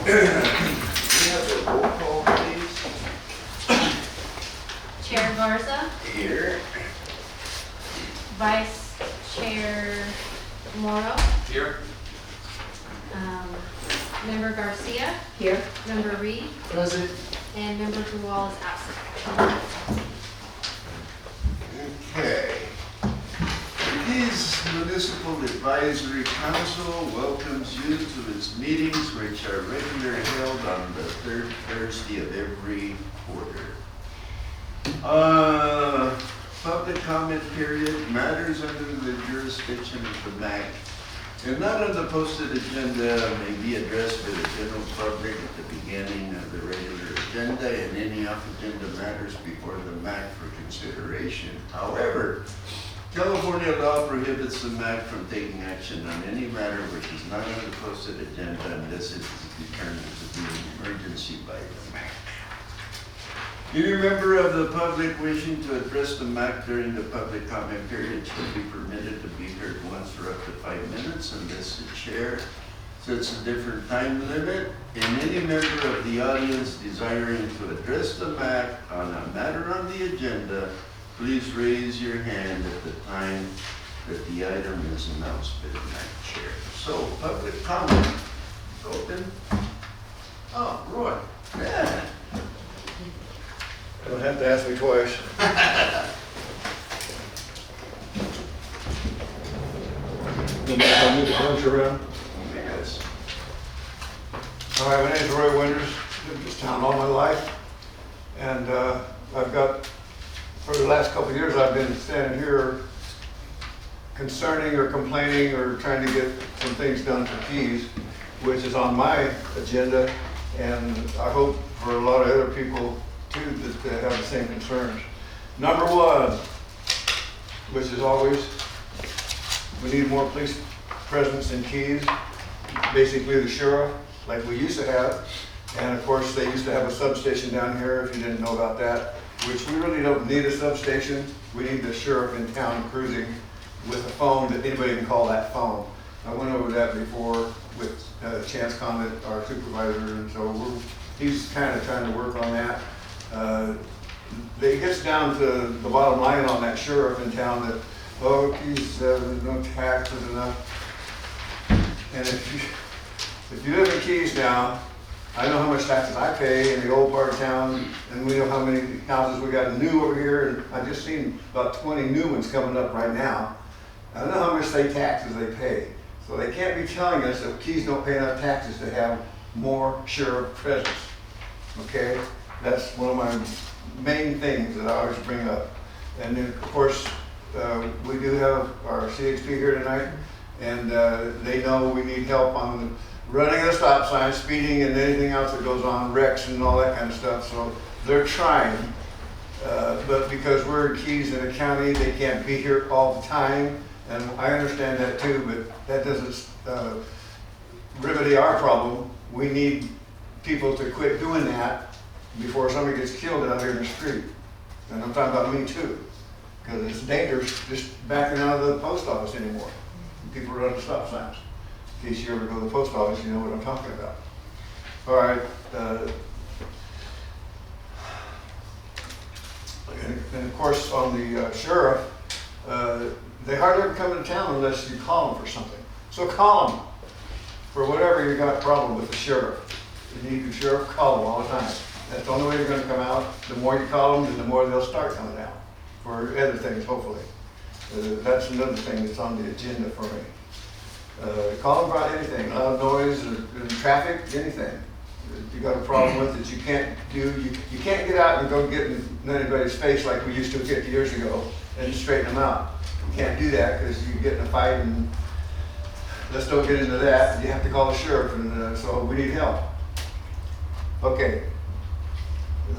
We have a roll call, please. Chair Garza, Here. Vice Chair Morrow, Here. Member Garcia, Here. Member Reed, Present. and Member Duval is absent. Okay. Keys Municipal Advisory Council welcomes you to its meetings, which are regularly held on the third Thursday of every quarter. Public comment period, matters under the jurisdiction of the MAC and not on the posted agenda may be addressed by the general public at the beginning of the regular agenda and any off-agenda matters before the MAC for consideration. However, California law prohibits the MAC from taking action on any matter which is not on the posted agenda unless it is determined to be an emergency by the MAC. Any member of the public wishing to address the MAC during the public comment period shall be permitted to be heard once for up to 5 minutes unless the chair sets a different time limit. And any member of the audience desiring to address the MAC on a matter on the agenda, please raise your hand at the time that the item is announced by the MAC chair. So, public comment, open. Oh, Roy, yeah. You don't have to ask me twice. I'll move the punch around. Yes. All right, my name is Roy Winters. Lived in this town all my life. And I've got, for the last couple of years, I've been standing here concerning or complaining or trying to get some things done for Keys, which is on my agenda. And I hope for a lot of other people too that have the same concerns. Number one, which is always, we need more police presence in Keys, basically the sheriff, like we used to have. And of course, they used to have a substation down here, if you didn't know about that, which we really don't need a substation. We need the sheriff in town cruising with a phone that anybody can call that phone. I went over that before with Chance Condit, our supervisor, and so he's kind of trying to work on that. It gets down to the bottom line on that sheriff in town that, oh, Keys, there's no taxes enough. And if you live in Keys now, I know how much taxes I pay in the old part of town, and we know how many houses we got new over here, and I just seen about 20 new ones coming up right now. I don't know how much taxes they pay. So they can't be telling us that Keys don't pay enough taxes to have more sheriff presence. Okay? That's one of my main things that I always bring up. And then, of course, we do have our CHP here tonight, and they know we need help on running a stop sign, speeding, and anything else that goes on, wrecks and all that kind of stuff. So they're trying, but because we're in Keys in a county, they can't be here all the time. And I understand that too, but that doesn't remedy our problem. We need people to quit doing that before somebody gets killed out here in the street. And I'm talking about me too, because it's dangerous just backing out of the post office anymore. People run the stop signs. In case you ever go to the post office, you know what I'm talking about. All right. And of course, on the sheriff, they hardly ever come into town unless you call them for something. So call them for whatever you got a problem with the sheriff. You need the sheriff, call them all the time. That's the only way they're going to come out. The more you call them, then the more they'll start coming out for other things, hopefully. That's another thing that's on the agenda for me. Call them about anything, loud noise, or traffic, anything. If you got a problem with it, you can't do, you can't get out and go get in anybody's face like we used to 50 years ago and straighten them out. You can't do that because you get in a fight, and let's don't get into that. You have to call the sheriff, and so we need help. Okay.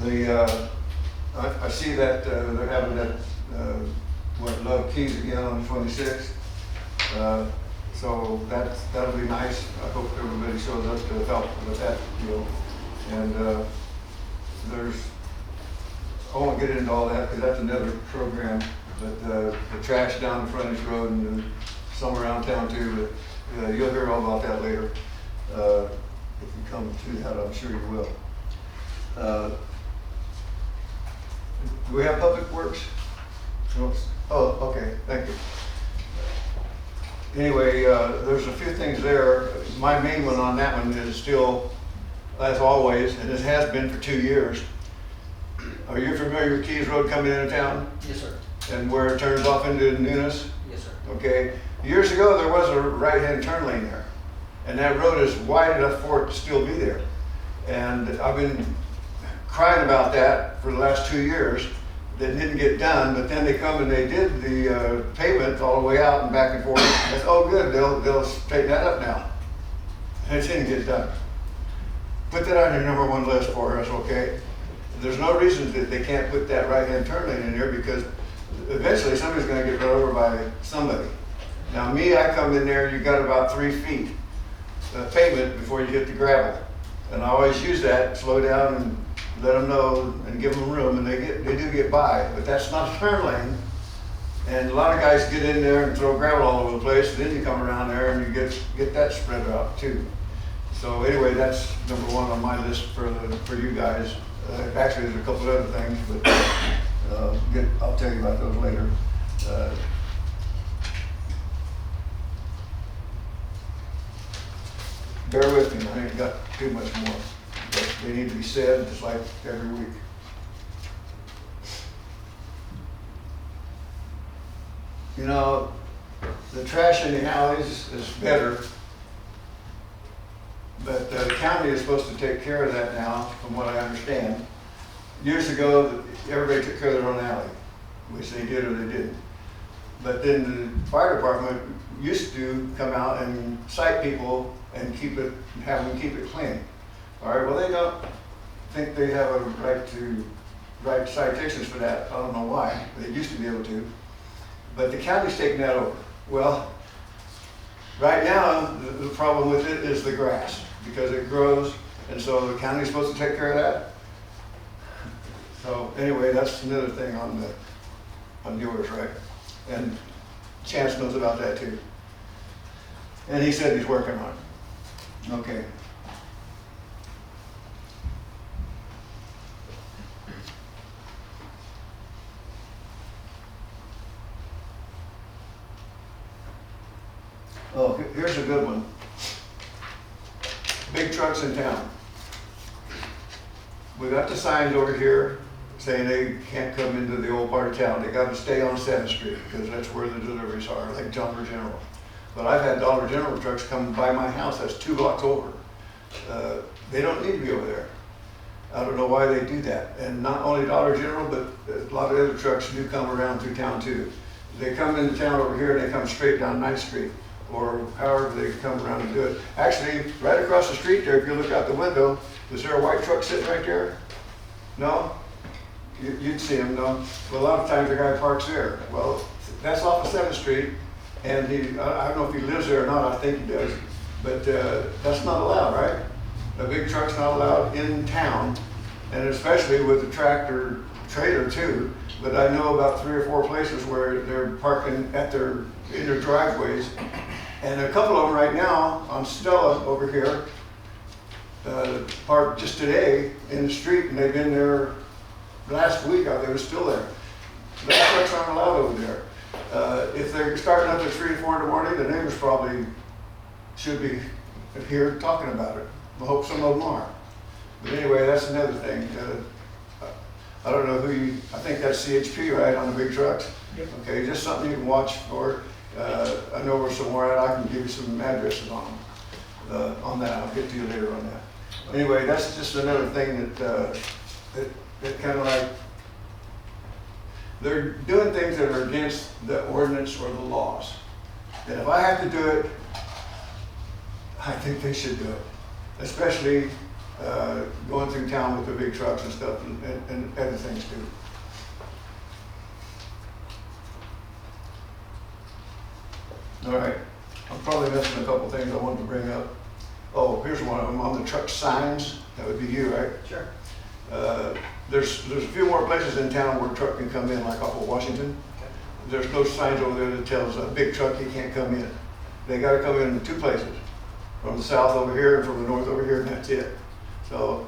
I see that they're having that Love Keys again on the 26th. So that'll be nice. I hope everybody shows up to help with that deal. And I won't get into all that because that's another program. But the trash down the frontage road and some around town too. But you'll hear all about that later. if you come to that, I'm sure you will. Do we have Public Works? Oh, okay, thank you. Anyway, there's a few things there. My main one on that one is still, as always, and it has been for 2 years. Are you familiar with Keys Road coming into town? Yes, sir. And where it turns off into Nunes? Yes, sir. Okay, years ago, there was a right-hand turn lane there. And that road is wide enough for it to still be there. And I've been crying about that for the last 2 years. That didn't get done, but then they come and they did the pavement all the way out and back and forth. That's, oh good, they'll straighten that up now. And it didn't get done. Put that on your #1 list for us, okay? There's no reason that they can't put that right-hand turn lane in there because eventually somebody's gonna get run over by somebody. Now me, I come in there, you got about 3 feet of pavement before you hit the gravel. And I always use that, slow down and let them know and give them room, and they do get by, but that's not a turn lane. And a lot of guys get in there and throw gravel all over the place, and then you come around there and you get that spread out too. So anyway, that's #1 on my list for you guys. Actually, there's a couple of other things, but I'll tell you about those later. Bear with me, I ain't got too much more. But they need to be said just like every week. You know, the trash in the alleys is better, but the county is supposed to take care of that now, from what I understand. Years ago, everybody took care of their own alley, which they did or they didn't. But then the fire department used to come out and cite people and have them keep it clean. All right, well, they don't think they have a right to write citations for that. I don't know why. They used to be able to. But the county's taking that over. Well, right now, the problem with it is the grass, because it grows, and so the county's supposed to take care of that. So anyway, that's another thing on yours, right? And Chance knows about that too. And he said he's working on it. Okay. Oh, here's a good one. Big trucks in town. We got the signs over here saying they can't come into the old part of town. They got to stay on 7th Street because that's where the deliveries are, like Dollar General. But I've had Dollar General trucks come by my house, that's 2 blocks over. They don't need to be over there. I don't know why they do that. And not only Dollar General, but a lot of other trucks do come around through town too. They come into town over here and they come straight down 9th Street. Or however they come around and do it. Actually, right across the street there, if you look out the window, is there a white truck sitting right there? No? You'd see him, no? Well, a lot of times the guy parks there. Well, that's off of 7th Street, and I don't know if he lives there or not, I think he does, but that's not allowed, right? A big truck's not allowed in town, and especially with the tractor trailer too, but I know about 3 or 4 places where they're parking in their driveways. And a couple of them right now on Stella over here, parked just today in the street, and they've been there last week. They were still there. Those trucks aren't allowed over there. If they're starting up at 3 or 4 in the morning, the neighbors probably should be here talking about it. I hope some of them are. But anyway, that's another thing. I don't know I think that's CHP, right, on the big trucks? Yep. Okay, just something you can watch for. I know where somewhere I can give you some addresses on them. On that, I'll get to you later on that. Anyway, that's just another thing that kind of like, they're doing things that are against the ordinance or the laws. And if I have to do it, I think they should do it. Especially going through town with the big trucks and stuff and other things too. All right, I'm probably missing a couple things I wanted to bring up. Oh, here's one of them on the truck signs. That would be you, right? Sure. There's a few more places in town where a truck can come in, like off of Washington. Okay. There's no signs over there that tells a big truck he can't come in. They got to come in 2 places. from the south over here and from the north over here, and that's it. So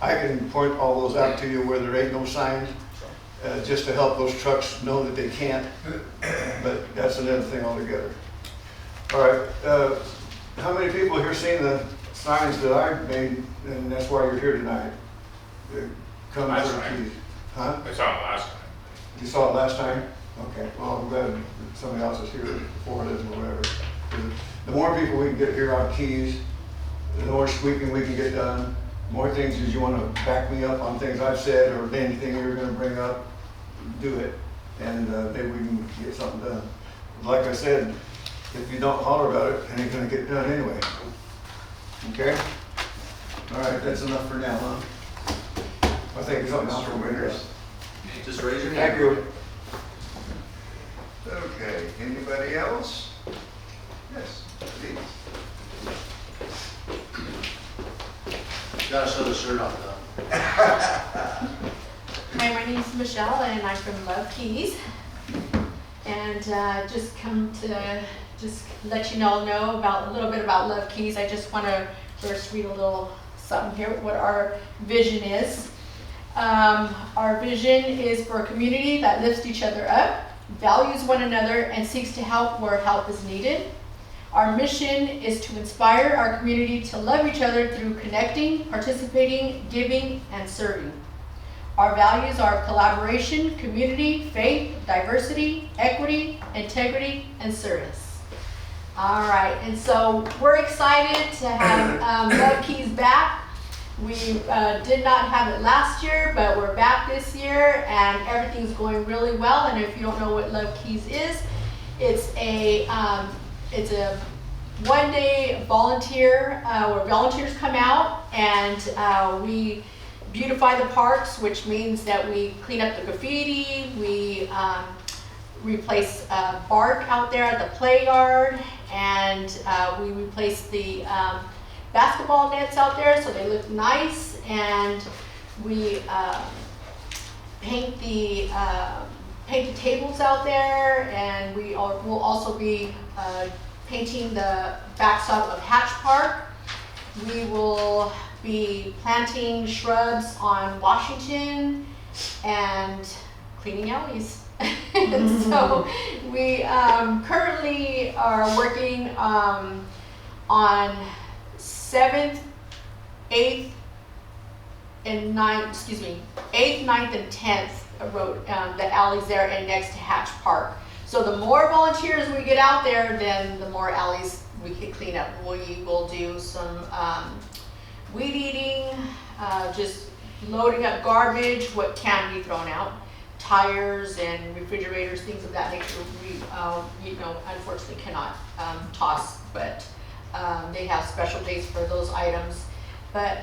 I can point all those out to you where there ain't no signs, just to help those trucks know that they can't, but that's another thing altogether. All right, how many people here seen the signs that I made, and that's why you're here tonight? Come Last for the time. keys. Huh? I saw it last time. You saw it last time? Okay, well, I'm glad that somebody else is here before it is or whatever. The more people we can get here on keys, the more sweeping we can get done. The more things as you want to back me up on things I've said or anything you're going to bring up, do it. And maybe we can get something done. Like I said, if you don't holler about it, it ain't going to get done anyway. Okay? All right, that's enough for now, huh? I think something else Mr. will bring Winters. us. Just raise your hand. Thank you. Okay, anybody else? Yes, please. Gotta show the shirt off though. Hi, my name is Michelle and I'm from Love Keys. And just come to just let you know about a little bit about Love Keys. I just want to first read a little something here, what our vision is. Our vision is for a community that lifts each other up, values one another, and seeks to help where help is needed. Our mission is to inspire our community to love each other through connecting, participating, giving, and serving. Our values are collaboration, community, faith, diversity, equity, integrity, and service. All right, and so we're excited to have Love Keys back. We did not have it last year, but we're back this year, and everything's going really well. And if you don't know what Love Keys is, it's a one-day volunteer where volunteers come out and we beautify the parks, which means that we clean up the graffiti, we replace bark out there at the play yard, and we replace the basketball nets out there so they look nice, and we paint the tables out there, and will also be painting the backside of Hatch Park. We will be planting shrubs on Washington and cleaning alleys. So we currently are working on 7th, 8th, and 9th, 8th, 9th, and 10th road, the alleys there and next to Hatch Park. So the more volunteers we get out there, then the more alleys we can clean up. We will do some weed eating, just loading up garbage, what can be thrown out, tires and refrigerators, things of that nature. We, unfortunately cannot toss, but they have special days for those items. But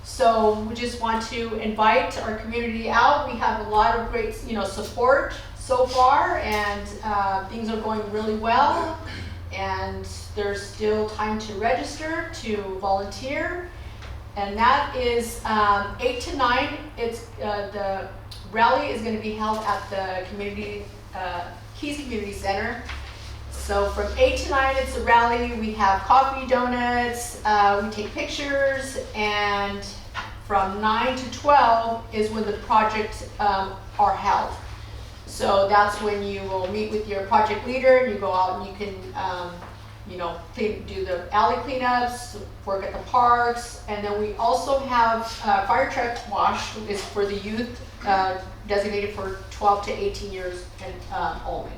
so we just want to invite our community out. We have a lot of great, support so far, and things are going really well. And there's still time to register to volunteer, and that is 8 to 9. It's the rally is going to be held at the Keys Community Center. So from 8 to 9, it's a rally. We have coffee, donuts, we take pictures, and from 9 to 12 is when the projects are held. So that's when you will meet with your project leader, and you go out and you can, do the alley cleanups, work at the parks, and then we also have fire truck wash is for the youth, designated for 12 to 18 years and only.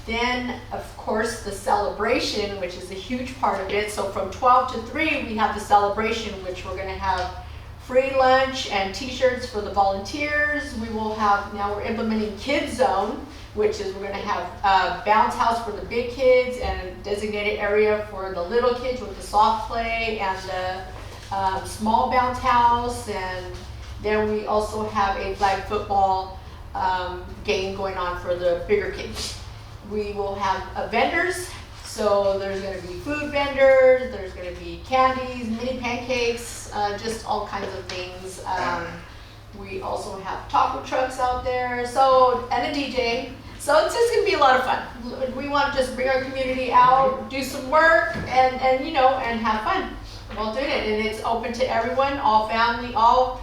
Then, of course, the celebration, which is a huge part of it. So from 12 to 3, we have the celebration, which we're going to have free lunch and t-shirts for the volunteers. We will have, now we're implementing Kids Zone, which is we're going to have a bounce house for the big kids and a designated area for the little kids with the soft play and the small bounce house. And then we also have a flag football game going on for the bigger kids. We will have vendors, so there's going to be food vendors, there's going to be candies, mini pancakes, just all kinds of things. We also have taco trucks out there, so, and a DJ. So it's just gonna be a lot of fun. We want to just bring our community out, do some work, and you know, and have fun while doing it. And it's open to everyone, all family, all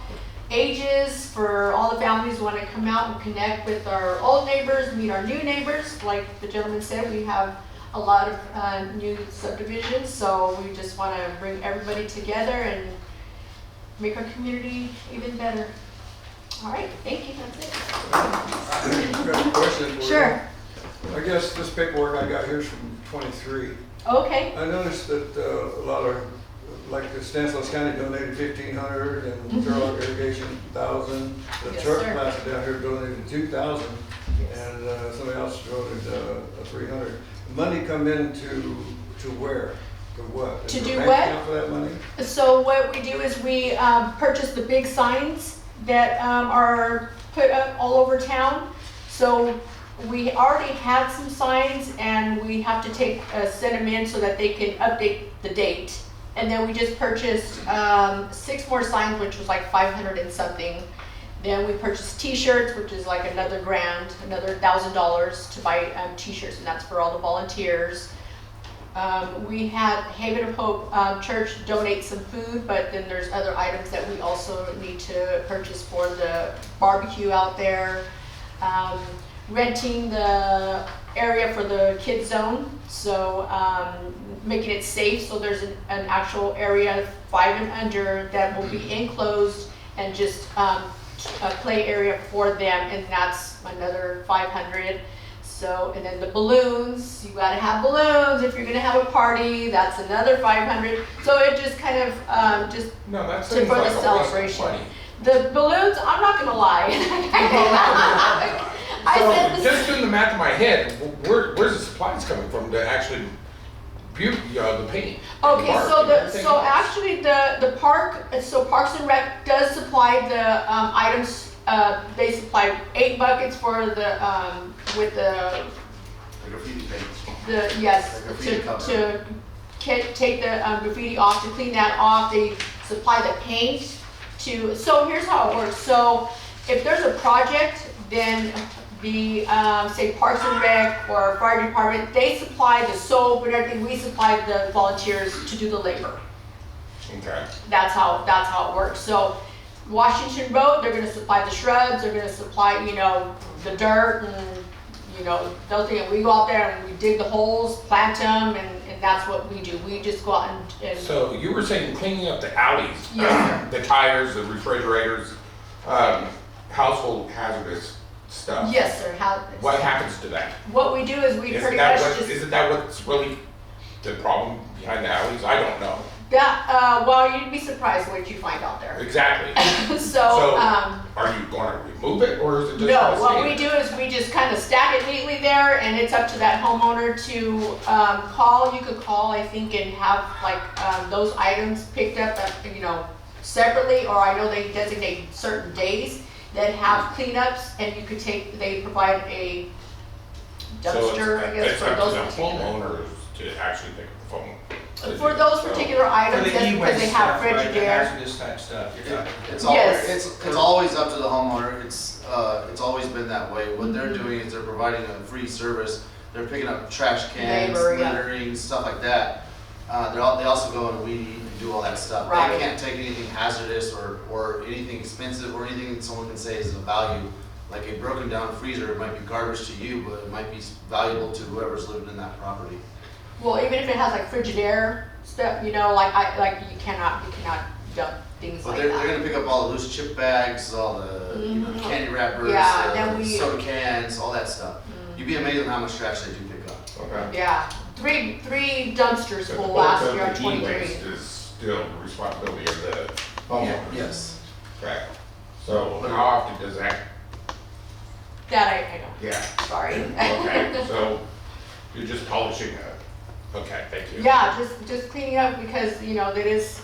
ages, for all the families who want to come out and connect with our old neighbors, meet our new neighbors. Like the gentleman said, we have a lot of new subdivisions, so we just want to bring everybody together and make our community even better. All right, thank you, that's it. I've got a question for you. Sure. I guess this paperwork I got here is from 23. Okay. I noticed that a lot of, like the Stanislaus County donated 1,500 and Turlock Irrigation 1,000. The Yes, truck sir. plaza down here donated 2,000 Yes. and somebody else donated 300. Money come in to where? To what? Is To there a do bank what? account for that money? So what we do is we purchase the big signs that are put up all over town. So we already had some signs and we have to send them in so that they can update the date. And then we just purchased 6 more signs, which was like 500 and something. Then we purchased t-shirts, which is like another grand, another $1,000 to buy t-shirts, and that's for all the volunteers. We had Haven of Hope Church donate some food, but then there's other items that we also need to purchase for the barbecue out there. Renting the area for the kids zone, so making it safe, so there's an actual area 5 and under that will be enclosed and just a play area for them, and that's another 500. So, and then the balloons, you gotta have balloons if you're gonna have a party, that's another 500. So it just kind of, just No, that for seems like the a waste of celebration. money. The balloons, I'm not gonna lie. I said So, this, just doing the math in my head, where's the supplies coming from to actually beauty, the paint? and okay, bark so and everything else? actually the park, so Parks and Rec does supply the items. They supply 8 buckets for the with the Graffiti paints. yes, The graffiti cover. to take the graffiti off, to clean that off. They supply the paint to, so here's how it works. So if there's a project, then the, say Parks and Rec or Fire Department, they supply the soap and everything. We supply the volunteers to do the labor. Okay. That's how it works. So Washington Road, they're gonna supply the shrubs, they're gonna supply, you know, the dirt and, you know, those things. We go out there and we dig the holes, plant them, and that's what we do. We just go out and So you were saying cleaning up the alleys, Yes, the tires, the refrigerators, household hazardous stuff. yes, sir. What happens to that? What we do is we Isn't pretty that much what, just, isn't that what's really the problem behind the alleys? I don't know. well, you'd be surprised what you find out there. Exactly. So, Are you gonna remove it or is it just? no, gonna what stay we there? do is we just kind of stack it neatly there, and it's up to that homeowner to call. You could call, I think, and have like those items picked up, you know, separately, or I know they designate certain days that have cleanups, and you could take. They provide a dumpster, I guess, It's for up those to the particular. homeowners to actually pick up the phone. For those So- particular For items, the just because e-waste they have stuff, right, the Frigidaire. hazardous type stuff, you're talking. It's Yes. always, it's always up to the homeowner, it's always been that way. What they're doing is they're providing a free service, they're picking up trash cans, Labor, yeah. littering, stuff like that. They also go and weed eat and do all that stuff. Right. They can't take anything hazardous or anything expensive or anything that someone can say is of value. Like a broken down freezer, it might be garbage to you, but it might be valuable to whoever's living in that property. Well, even if it has like Frigidaire stuff, you know, you cannot dump things But like they're that. gonna pick up all the loose chip bags, all the, you know, Mhm. candy wrappers, Yeah, then we- soda cans, all that stuff. You'd be amazed at how much trash they do pick up. Okay. Yeah, three dumpsters But full the last bulk year of on the 23. e-waste is still the responsibility of the homeowner. Yes. Okay. So how often does that, That I don't, yeah, sorry. okay, so you're just polishing it. Okay, thank you. Yeah, just cleaning up because, you know, there is,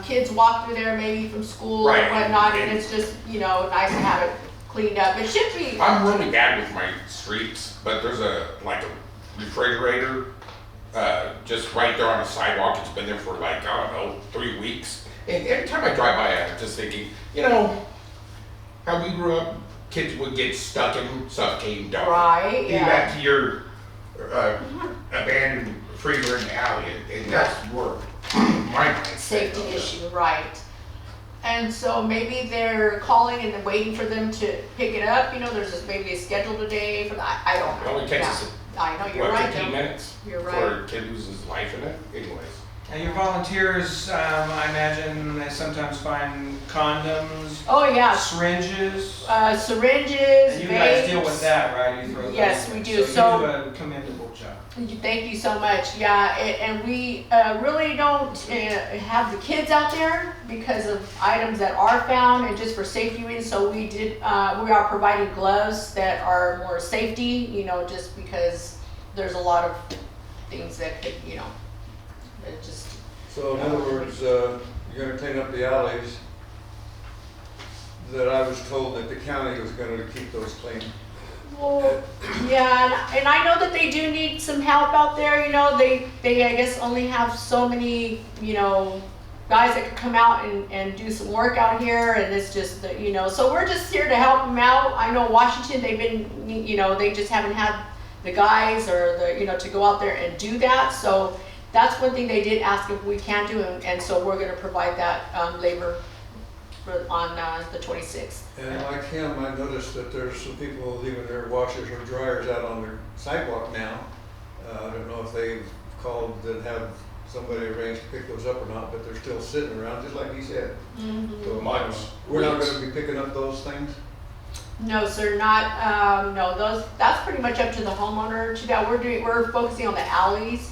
kids walk through there maybe from school Right, and whatnot, and and- it's just, you know, nice to have it cleaned up. It should be, I'm really bad with my streets, but there's a refrigerator, just right there on the sidewalk. It's been there for like, I don't know, 3 weeks. And every time I drive by, I'm just thinking, you know, how we grew up kids would get stuck in suffocating dark. Right, Getting yeah. back to your abandoned freezer in the alley, and that's where my mindset Safety goes. issue, right. And so maybe they're calling and then waiting for them to pick it up, you know, there's just maybe a schedule today for that, I don't It know. only takes Yeah. us, I know, you're what, right, 15 though. minutes? You're For right. a kid loses life in it, anyways. And your volunteers, I imagine they sometimes find condoms, Oh, yeah, syringes. syringes, And you guys deal vapes. with that, right? You throw those Yes, in. we do. So So- you do a commendable job. Thank you so much. Yeah, and we really don't have the kids out there because of items that are found and just for safety reasons. So we are providing gloves that are more safety, you know, just because there's a lot of things that could, you know, it just, So in other words, you're gonna clean up the alleys that I was told that the county was gonna keep those clean. well, yeah, and I know that they do need some help out there, you know, they I guess only have so many, you know, guys that can come out and do some work out here, and it's just, that, you know, so we're just here to help them out. I know Washington, they've been, you know, they just haven't had the guys or the, you know, to go out there and do that, so that's one thing they did ask if we can do, and so we're gonna provide that, labor on, the 26th. And like him, I noticed that there's some people leaving their washers or dryers out on their sidewalk now. I don't know if they've called and have somebody arrange to pick those up or not, but they're still sitting around, just like he said. So, Months, we're not weeks. gonna be picking up those things? No, sir, not, no, that's pretty much up to the homeowner to that. We're focusing on the alleys.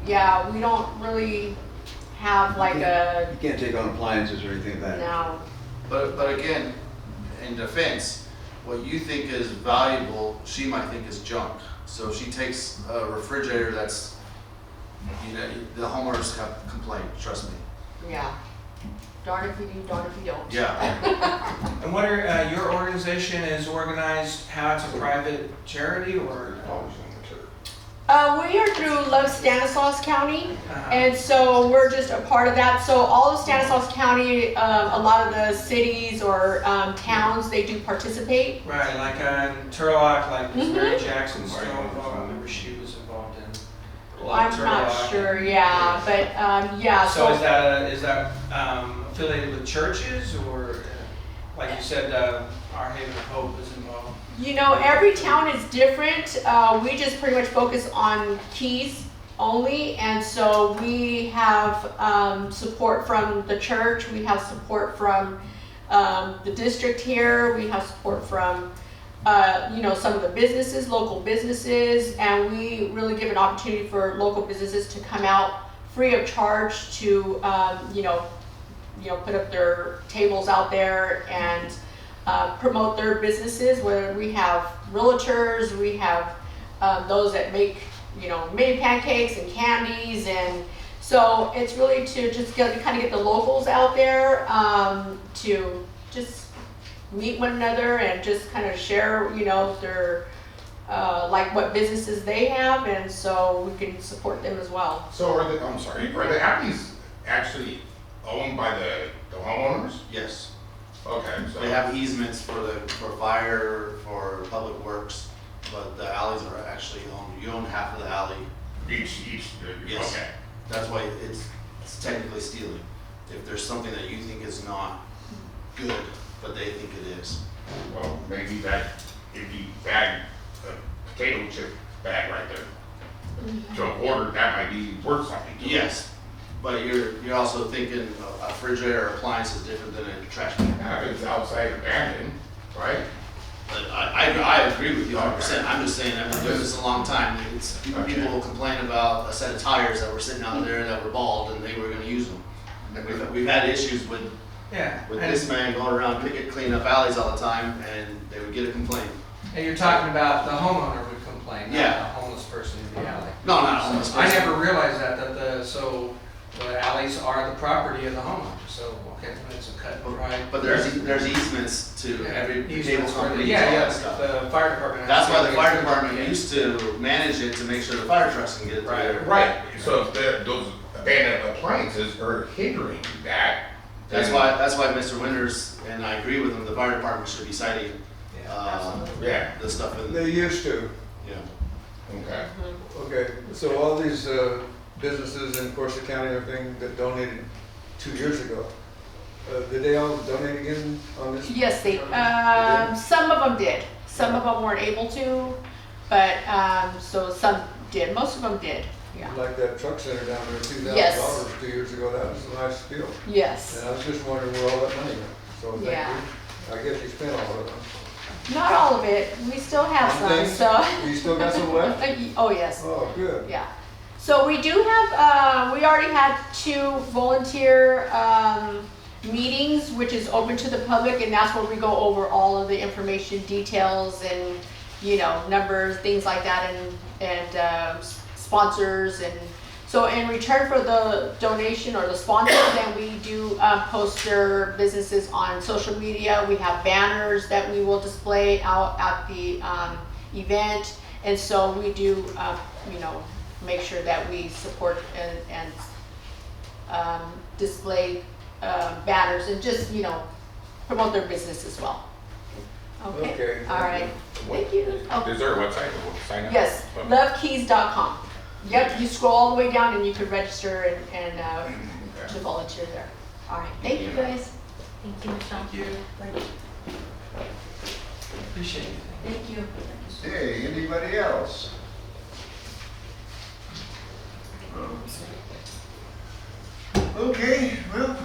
Yeah, we don't really have like a, You can't take on appliances or anything like that. no, But again, in defense, what you think is valuable, she might think is junk. So if she takes a refrigerator that's, you know, the homeowners have complained, trust me. yeah. Darn if you do, darn if you don't. Yeah, And what are, your organization is organized, how it's a private charity or? Always in the church. We are through Love Stanislaus County, Uh-huh. and so we're just a part of that. So all of Stanislaus County, a lot of the cities or towns, they do participate. Right, like Turlock, like Miss Mary Mhm. Jackson's still involved, I remember she was involved in. I'm not sure, yeah, but yeah. So is that affiliated with churches or, like you said, Our Haven of Hope is involved? You know, every town is different. We just pretty much focus on Keys only, and so we have support from the church. We have support from the district here. We have support from you know, some of the businesses, local businesses, and we really give an opportunity for local businesses to come out free of charge to you know, put up their tables out there and promote their businesses, where we have realtors, we have those that make, you know, mini pancakes and candies, and so it's really to just kind of get the locals out there to just meet one another and just kind of share, you know, their like what businesses they have, and so we can support them as well. So are the, I'm sorry, are the alleys actually owned by the homeowners? yes. Okay, so. They have easements for fire, for public works, but the alleys are actually owned. You own half of the alley. Each, Yes. okay. That's why it's technically stealing. If there's something that you think is not good, but they think it is. Well, maybe that, it'd be bag, a potato chip bag right there. To a hoarder, that might be worth something. to them. Yes, but you're also thinking a refrigerator or appliance is different than a trash can. If it's outside abandoned, right? But I agree with you 100%. I'm just saying, I've been doing this a long time. People will complain about a set of tires that were sitting out there that were bald and they were gonna use them. And we've had issues with Yeah. this man going around cleaning up alleys all the time, and they would get a complaint. And you're talking about the homeowner would complain, not Yeah. the homeless person in the alley. No, not a homeless I person. never realized that the alleys are the property of the homeowner, so, okay, it's a cut and dry. But there's easements to every cable Easements for the- company and all Yeah, that stuff. the fire department. That's has why to the get fire through department it. used to manage it to make sure the fire trucks can get it Right. there. Right, so if those abandoned appliances are hindering that. That's then- why Mr. Winters and I agree with him, the fire department should be citing, Yeah, the stuff in, They used to. yeah. okay. Okay, so all these businesses in Corsa County and everything that donated 2 years ago, did they all donate again on this? Yes, some of them did. Some of them weren't able to, but, so some did. Most of them did, yeah. Like that truck center down there, $2,000 Yes. 2 years ago, that was a nice deal. Yes. And I was just wondering where all that money went. So thank Yeah. you. I guess you spent all of it. Not all of it. We still have Some some, things? so. You still got some left? Oh, yes. Oh, good. Yeah. So we do have, we already had 2 volunteer meetings, which is open to the public, and that's where we go over all of the information, details, and, you know, numbers, things like that, and sponsors. And so in return for the donation or the sponsor, then we do post their businesses on social media. We have banners that we will display out at the event. And so we do, you know, make sure that we support and display banners and just, you know, promote their business as well. Okay, Okay. all right, thank you. Oh, Is there a website that will sign up? yes, Okay. lovekeys.com. Yep, you scroll all the way down and you can register and to volunteer there. All right, thank you guys. Thank you, Michelle. Thank you. Appreciate it. Thank you. Hey, anybody else? Okay, well,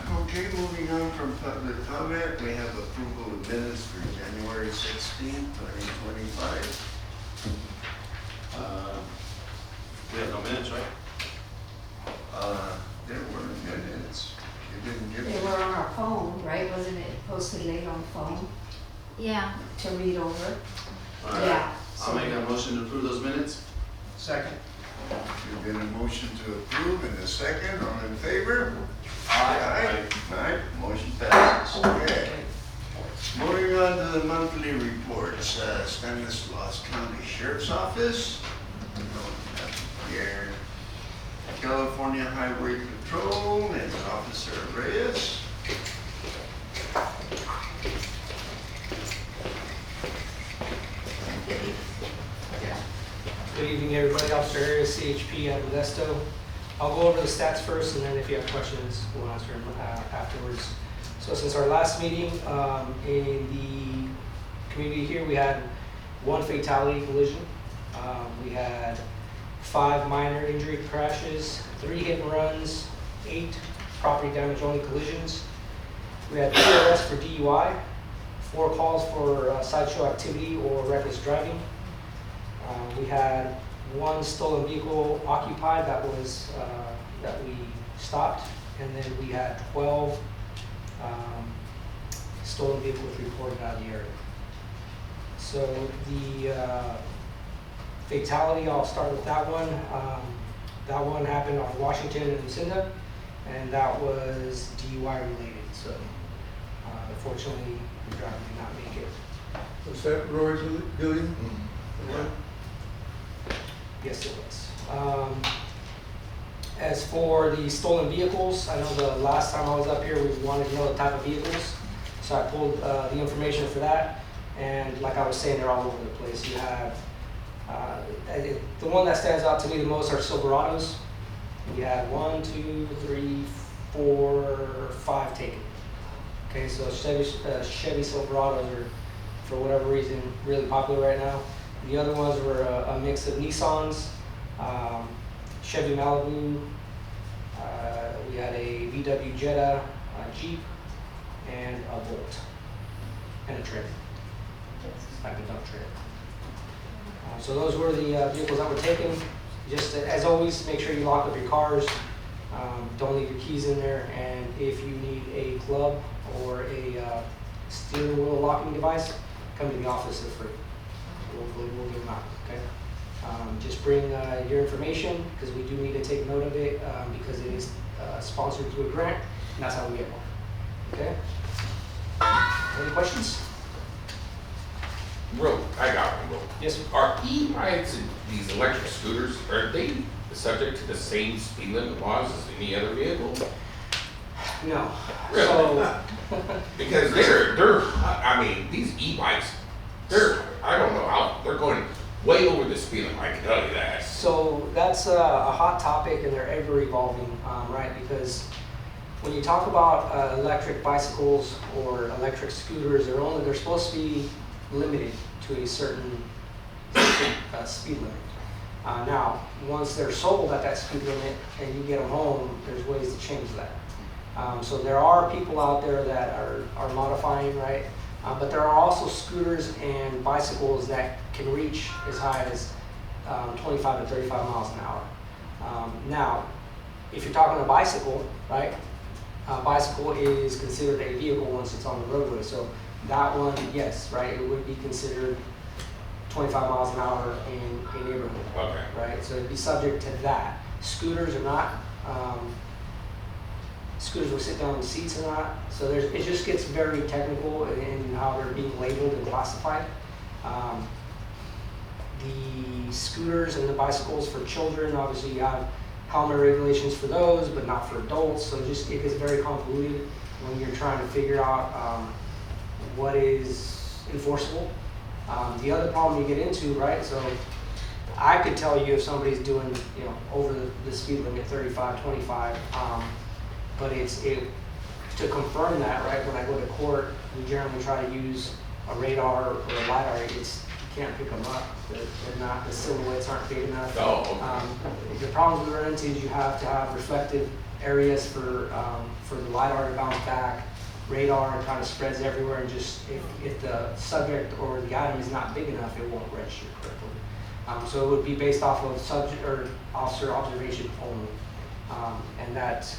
moving on from public comment, we have approval of minutes for January 16th, 2025. We have no minutes, right? There were minutes. You didn't give They me. were on our phone, right? Wasn't it posted late on the phone Yeah, to read over? All right. Yeah. I'll make a motion to approve those minutes. Second. There's been a motion to approve and a second, all in favor? Aye. Aye, motion passes, okay. Moving on to the monthly reports, Stanislaus County Sheriff's Office. We don't have here. California Highway Patrol and Officer Reyes. Good evening, everybody. Officer Arias, CHP out of Modesto. I'll go over the stats first, and then if you have questions, we'll answer them afterwards. So since our last meeting, in the community here, we had 1 fatality collision. We had 5 minor injury crashes, 3 hit and runs, 8 property damage only collisions. We had 3 arrests for DUI, 4 calls for sideshow activity or reckless driving. We had 1 stolen vehicle occupied that was that we stopped, and then we had 12 stolen vehicles reported out of the area. So the fatality, I'll start with that one. That one happened on Washington and Lucinda, and that was DUI related. So unfortunately, the driver did not make it. Was that Roy Gilliam? Yes, it was. As for the stolen vehicles, I know the last time I was up here, we wanted to know the type of vehicles. So I pulled the information for that. And like I was saying, they're all over the place. You have, the one that stands out to me the most are Silverados. You had 1, 2, 3, 4, 5 taken. Okay, so Chevy Silverados are, for whatever reason, really popular right now. The other ones were a mix of Nissans, Chevy Malibu, we had a VW Jetta, a Jeep, and a Bolt, and a trailer, like a dump trailer. So those were the vehicles that were taken. Just as always, make sure you lock up your cars. Don't leave your keys in there, and if you need a club or a steering wheel locking device, come to the office for free. We'll give them out, okay? Just bring your information, because we do need to take note of it, because it is sponsored through a grant, and that's how we get one, okay? Any questions? I got one, Will. Yes, sir. Are e-rides, these electric scooters, are they subject to the same speed limit laws as any other vehicle? No. Really? So Because they're, I mean, these e-bikes, I don't know how, they're going way over the speed limit, I can tell you that. So that's a hot topic and they're ever evolving, right? Because when you talk about electric bicycles or electric scooters, they're supposed to be limited to a certain speed limit. Now, once they're sold at that speed limit and you get them home, there's ways to change that. So there are people out there that are modifying, right? But there are also scooters and bicycles that can reach as high as 25 to 35 miles an hour. Now, if you're talking a bicycle, right? A bicycle is considered a vehicle once it's on the roadway. So that one, yes, right? It would be considered 25 miles an hour in a neighborhood, Okay. right? So it'd be subject to that. Scooters are not. Scooters will sit down in the seats or not. So it just gets very technical in how they're being labeled and classified. The scooters and the bicycles for children, obviously you have helmet regulations for those, but not for adults. So it gets very convoluted when you're trying to figure out what is enforceable. The other problem you get into, right? So I could tell you if somebody's doing, over the speed limit, 35, 25. But to confirm that, right, when I go to court, we generally try to use a radar or a LiDAR. You can't pick them up. They're not, the silhouettes aren't big enough. Oh, okay. The problems we run into is you have to have reflective areas for the LiDAR to bounce back. Radar kind of spreads everywhere, and just if the subject or the item is not big enough, it won't register correctly. So it would be based off of subject or officer observation only, and that,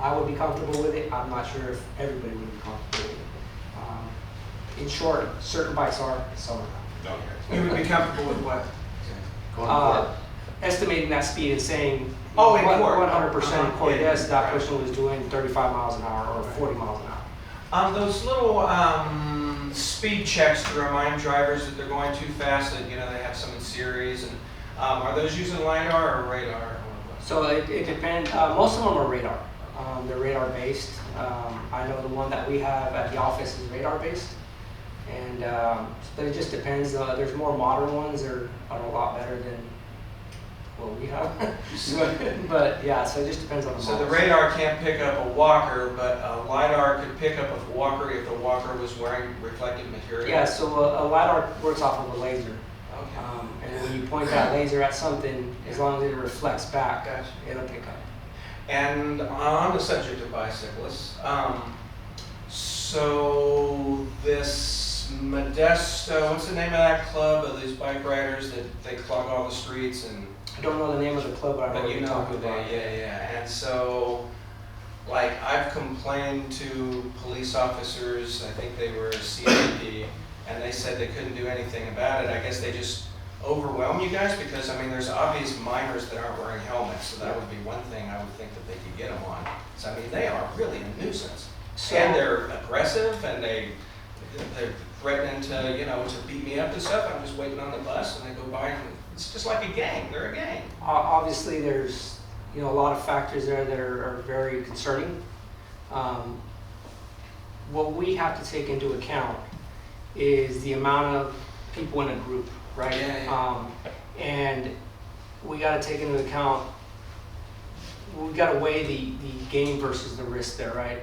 I would be comfortable with it. I'm not sure if everybody would be comfortable with it. In short, certain bikes are, some are not. Okay. You would be comfortable with what? Going forward. Estimating that speed and saying, Oh, in court. 100% in court, Yeah, yes, that right. person was doing 35 miles an hour or 40 miles an hour. Those little speed checks to remind drivers that they're going too fast, that, they have some in series, and are those using LiDAR or radar? So it depends. Most of them are radar. They're radar based. I know the one that we have at the office is radar based, and but it just depends. There's more modern ones that are a lot better than what we have. but yeah, so it just depends on the So the models. radar can't pick up a walker, but a LiDAR could pick up a walker if the walker was wearing reflective material? Yeah, so a LiDAR works off of a laser. Okay. And when you point that laser at something, as long as it reflects back, Gotcha. it'll pick up. And on the subject of bicyclists, so this Modesto, what's the name of that club of these bike riders that they clog all the streets and? I don't know the name of the club, but I know But what you you're know talking who they, about. yeah. And so, like, I've complained to police officers, I think they were CIP, and they said they couldn't do anything about it. I guess they just overwhelm you guys, because, there's obvious minors that aren't wearing helmets, so that would be one thing I would think that they could get them on. So, they are really a nuisance. So- And they're aggressive, and they're threatening to beat me up and stuff. I'm just waiting on the bus, and they go by, and it's just like a gang. They're a gang. Obviously, there's a lot of factors there that are very concerning. What we have to take into account is the amount of people in a group, right? Yeah. And we got to take into account, we got to weigh the gain versus the risk there, right?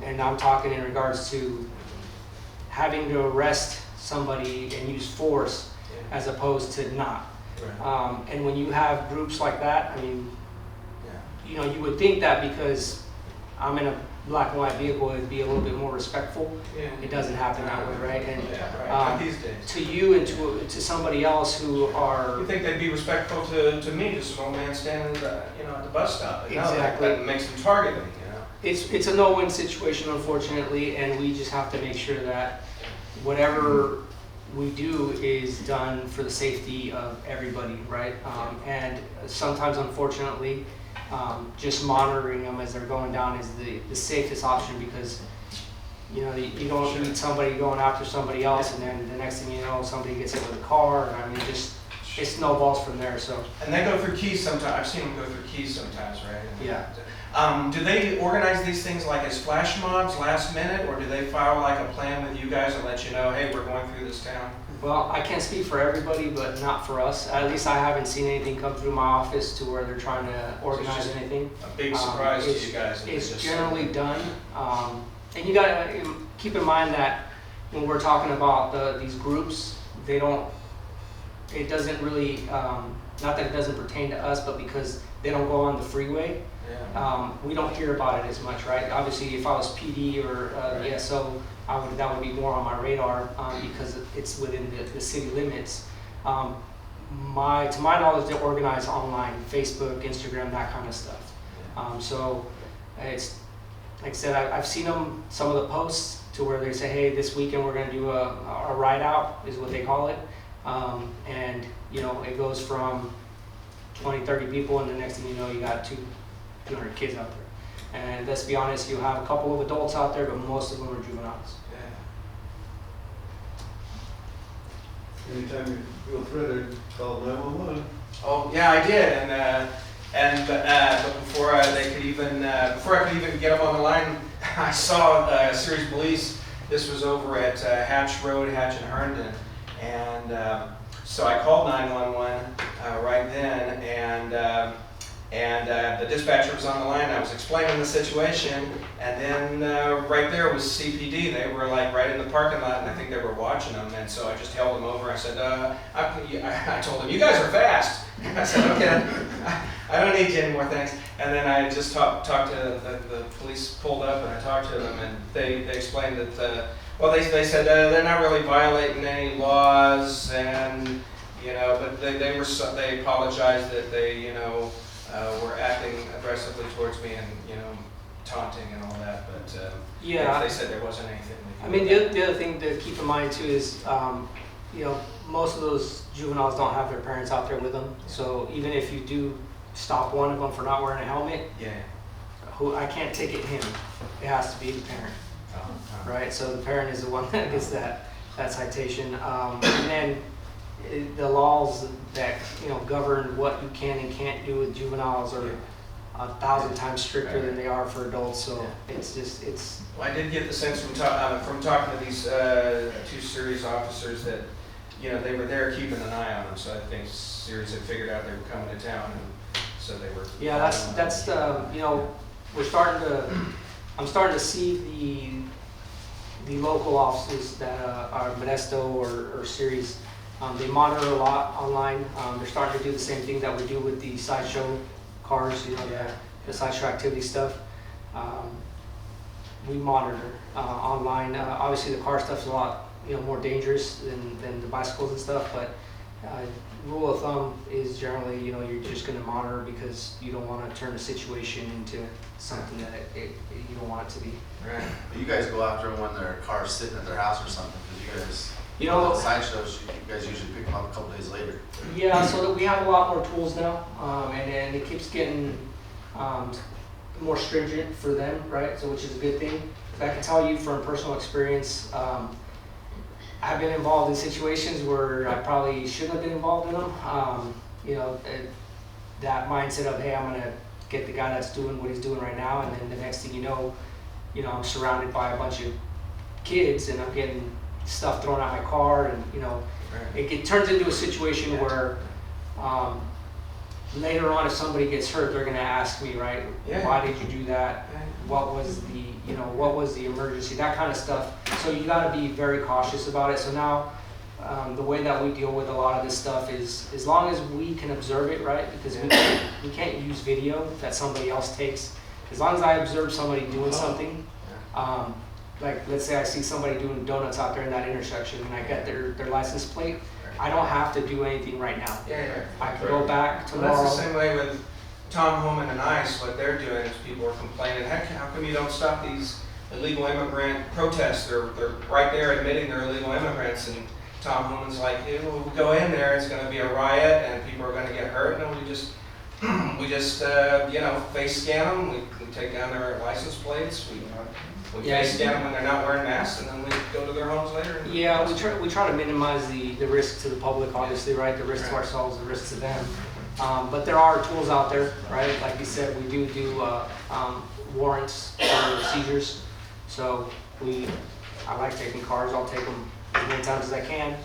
And I'm talking in regards to having to arrest somebody and use force as opposed to not. Right. And when you have groups like that, Yeah. you would think that because I'm in a black and white vehicle, it'd be a little bit more respectful. Yeah. It doesn't happen that way, right? And Yeah, right. Not these days. to you and to somebody else who are You think they'd be respectful to me, just an old man standing, at the bus stop? But no, Exactly. that makes them targeting, it's a no-win situation, unfortunately, and we just have to make sure that whatever we do is done for the safety of everybody, right? And sometimes, unfortunately, just monitoring them as they're going down is the safest option, because you don't need somebody going after somebody else, and then the next thing you know, somebody gets hit with a car, and just it snowballs from there, so, And they go through Keys sometimes, I've seen them go through Keys sometimes, right? yeah. Do they organize these things like as flash mobs last minute, or do they file like a plan with you guys and let you know, hey, we're going through this town? Well, I can't speak for everybody, but not for us. At least I haven't seen anything come through my office to where they're trying to organize just anything. A big surprise to It's- you guys. and they It's just- generally done, and you gotta keep in mind that when we're talking about these groups, it doesn't really, not that it doesn't pertain to us, but because they don't go on the freeway, Yeah. we don't hear about it as much, right? Obviously, if I was PD or Right. ESO, that would be more on my radar, because it's within the city limits. To my knowledge, they organize online, Facebook, Instagram, that kind of stuff. So it's, like I said, I've seen them, some of the posts to where they say, hey, this weekend we're gonna do a ride out, is what they call it. And, you know, it goes from 20, 30 people, and the next thing you know, you got 200 kids out there. And let's be honest, you have a couple of adults out there, but most of them are juveniles. Yeah. Anytime you feel threatened, call 911. Oh, yeah, I did, but before they could even, before I could even get them on the line, I saw Ceres Police. This was over at Hatch Road, Hatch and Herndon, and so I called 911 right then, and the dispatcher was on the line. I was explaining the situation, and then right there was CPD. They were like right in the parking lot, and I think they were watching them. And so I just held them over. I said, I told them, you guys are fast. I said, okay, I don't need you anymore, thanks. And then I just talked to the police pulled up, and I talked to them, and they explained that, well, they said they're not really violating any laws, and you know, but they apologized that they, you know, were acting aggressively towards me and, you know, taunting and all that, but Yeah. they said there wasn't anything. I mean, the other thing to keep in mind too is, you know, most of those juveniles don't have their parents out there with them. So even if you do stop one of them for not wearing a helmet, Yeah. I can't ticket him. It has to be the parent, right? So the parent is the one that gets that citation. And then the laws that, you know, govern what you can and can't do with juveniles are 1,000 times stricter than they are for adults. So it's Well, I did get the sense from talking to these two Ceres officers that, you know, they were there keeping an eye on them. So I think Ceres had figured out they were coming to town, and so they were. Yeah, that's you know, I'm starting to see the local offices that are Modesto or Ceres. They monitor a lot online. They're starting to do the same thing that we do with the sideshow cars, you know, the sideshow activity stuff. We monitor online. Obviously, the car stuff's a lot, you know, more dangerous than the bicycles and stuff, but rule of thumb is generally, you know, you're just going to monitor because you don't want to turn a situation into something that you don't want it to be. Right. You guys go after them when their car's sitting at their house or something, because you guys, You know, sideshows, you guys usually pick them up a couple days later. yeah, so that we have a lot more tools now, and it keeps getting more stringent for them, right? So which is a good thing. I can tell you from personal experience, I've been involved in situations where I probably shouldn't have been involved in them. You know, that mindset of, hey, I'm gonna get the guy that's doing what he's doing right now, and then the next thing you know, I'm surrounded by a bunch of kids, and I'm getting stuff thrown out my car, and you know, it turns into a situation where later on, if somebody gets hurt, they're gonna ask me, right? Yeah. Why did you do that? What was the emergency? That kind of stuff. So you got to be very cautious about it. So now, the way that we deal with a lot of this stuff is, as long as we can observe it, right? Because we can't use video that somebody else takes. As long as I observe somebody doing something, like let's say I see somebody doing donuts out there in that intersection, and I get their license plate, I don't have to do anything right now. Yeah. I can go back Well, tomorrow. that's the same way with Tom Homan and ICE. What they're doing is people are complaining, heck, how come you don't stop these illegal immigrant protests? They're right there admitting they're illegal immigrants, and Tom Homan's like, hey, well, we go in there, it's going to be a riot, and people are going to get hurt, and we just you know, face scan them, we take down their license plates, we We Yeah, face scan them when they're not wearing masks, and then we go to their homes later. And Yeah, we try to minimize the risk to the public, obviously, right? The risk to ourselves, the risk to them. But there are tools out there, right? Like you said, we do warrants for seizures. So I like taking cars. I'll take them as many times as I can.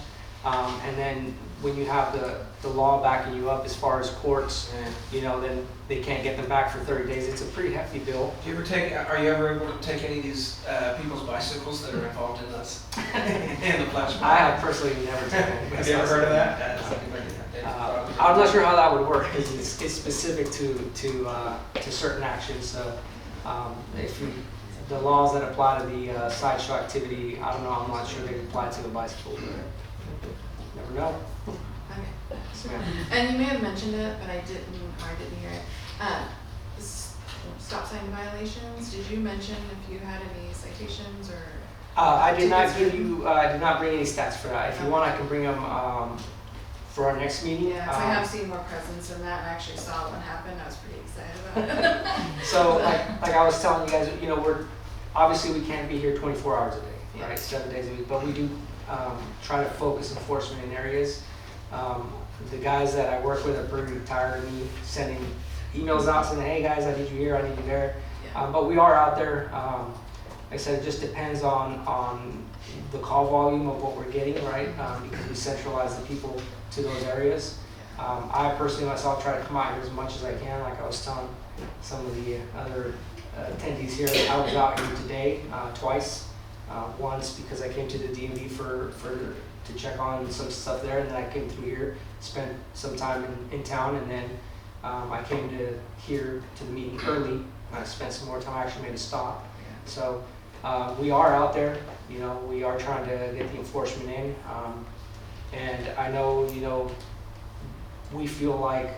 And then when you have the law backing you up as far as courts, then they can't get them back for 30 days. It's a pretty hefty bill. are you ever able to take any of these people's bicycles that are involved in this? In the flash mob? I have personally never taken it. Have you ever heard of that? I'm not sure how that would work because it's specific to certain actions. So the laws that apply to the sideshow activity, I don't know. I'm not sure they apply to the bicycle. Never know. Okay. Yeah. And you may have mentioned it, but I didn't hear it. Stop sign violations, did you mention if you had any citations or? I did not give you. I did not bring any stats for that. If you want, I can bring them for our next meeting. Yeah, 'cause I have seen more presence in that, and I actually saw one happen, I was pretty excited about it. So, like I was telling you guys, we're obviously we can't be here 24 hours a day, right? 7 days a week, but we do try to focus enforcement in areas. The guys that I work with are pretty tired of me sending emails out saying, "Hey guys, I need you here, I need you there." Yeah. But we are out there. Like I said, it just depends on the call volume of what we're getting, right? Because we centralize the people to those areas. I personally myself try to come out here as much as I can. Like I was telling some of the other attendees here, I was out here today twice. Once because I came to the DMV to check on some stuff there, and then I came through here, spent some time in town, and then I came to here to the meeting early. And I spent some more time. I actually made a stop. So we are out there. We are trying to get the enforcement in, and I know we feel like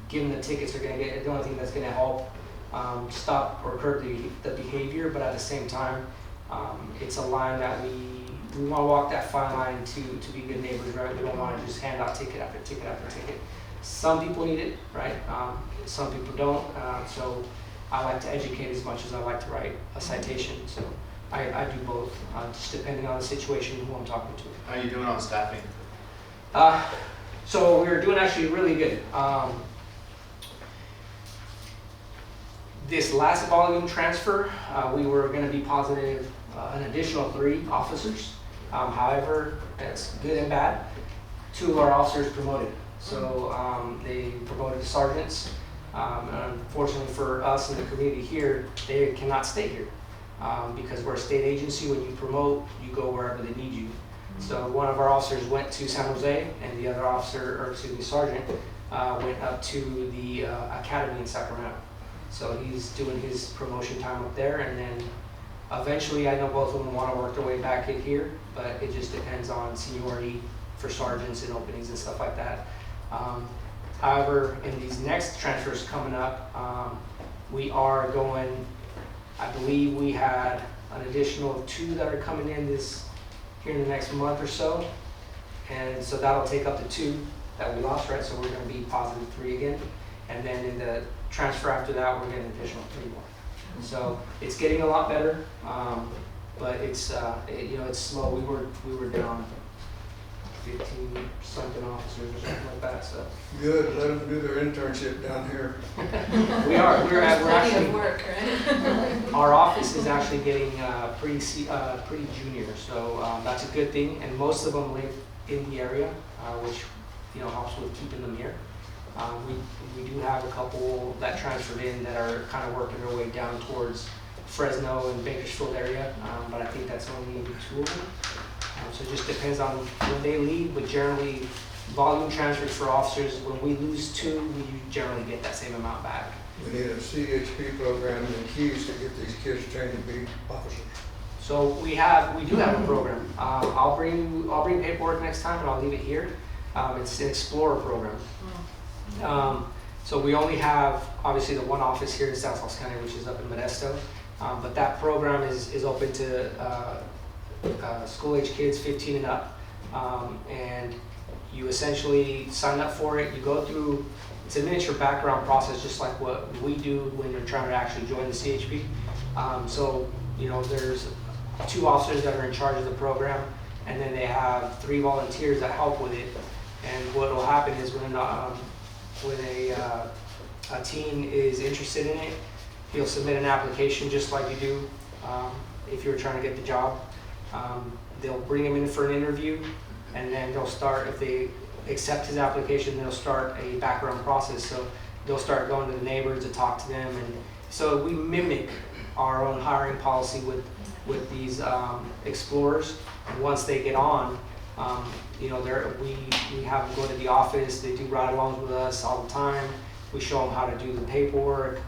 giving the tickets are going to get the only thing that's going to help stop or curb the behavior, but at the same time. It's a line that we want to walk that fine line to be good neighbors, right? We don't want to just hand out ticket after ticket after ticket. Some people need it, right? Some people don't. So I like to educate as much as I like to write a citation. So I do both, just depending on the situation and who I'm talking to. How are you doing on staffing? So we're doing actually really good. This last volume transfer, we were going to be positive an additional 3 officers. However, it's good and bad. 2 of our officers promoted. So they promoted to sergeants. And unfortunately for us in the community here, they cannot stay here because we're a state agency. When you promote, you go wherever they need you. So one of our officers went to San Jose, and the other sergeant, went up to the academy in Sacramento. So he's doing his promotion time up there, and then eventually I know both of them want to work their way back in here, but it just depends on seniority for sergeants and openings and stuff like that. However, in these next transfers coming up, we are going, I believe we had an additional 2 that are coming in here in the next month or so, and so that'll take up to 2 that we lost, right? So we're going to be positive 3 again, and then in the transfer after that, we're getting an additional 3 more. So it's getting a lot better, but it's it's slow. We were down 15 something officers or something like that. So Good, let them do their internship down here. we're Plenty actually of work, right? our office is actually getting pretty junior, so that's a good thing. And most of them live in the area, which helps with keeping them here. We do have a couple that transferred in that are kind of working their way down towards Fresno and Bakersfield area, but I think that's only maybe 2 of them. So it just depends on when they leave, but generally volume transfers for officers, when we lose 2, we generally get that same amount back. We need a CHP program in Keys to get these kids trained to be officers. So we do have a program. I'll bring paperwork next time and I'll leave it here. It's an Explorer program. So we only have obviously the one office here in South Los County, which is up in Modesto, but that program is open to school-age kids 15 and up, and you essentially sign up for it. You go through, it's a miniature background process, just like what we do when you're trying to actually join the CHP. So you know, there's 2 officers that are in charge of the program, and then they have 3 volunteers that help with it. And what will happen is when a teen is interested in it, he'll submit an application just like you do if you're trying to get the job. They'll bring him in for an interview, and then they'll start, if they accept his application, they'll start a background process. So they'll start going to the neighbors to talk to them, and so we mimic our own hiring policy with these explorers. And once they get on, you know, we have them go to the office. They do ride-alongs with us all the time. We show them how to do the paperwork.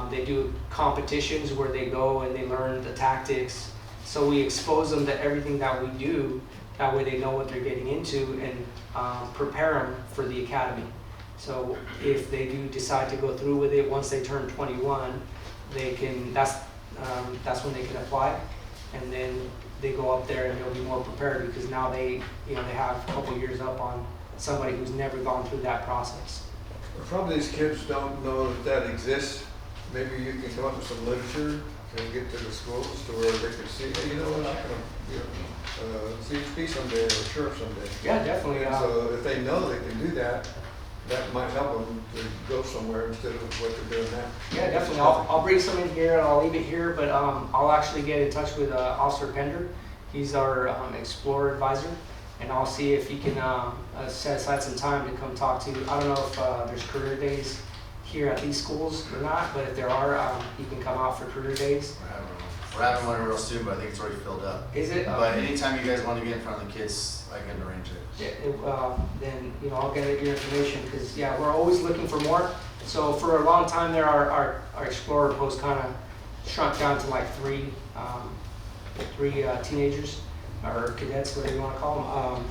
They do competitions where they go and they learn the tactics. So we expose them to everything that we do. That way they know what they're getting into, and prepare them for the academy. So if they do decide to go through with it, once they turn 21, they can, that's when they can apply. And then they go up there and they'll be more prepared, because now they have a couple years up on somebody who's never gone through that process. Probably these kids don't know that exists. Maybe you can come up with some literature and get to the schools to where they can see, hey, you know what, I can, CHP someday or sheriff someday. Yeah, definitely. And so if they know they can do that, that might help them to go somewhere instead of what they're doing now. Yeah, definitely. I'll bring some in here and I'll leave it here, but I'll actually get in touch with Officer Pender. He's our Explorer advisor, and I'll see if he can set aside some time to come talk to you. I don't know if there's career days here at these schools or not, but if there are, he can come out for career days. We're having one real soon, but I think it's already filled up. Is it? But anytime you guys want to get in front of the kids, I can arrange it. Yeah, then I'll get your information, because we're always looking for more. So for a long time there, our Explorer post kind of shrunk down to like three teenagers or cadets, whatever you want to call them.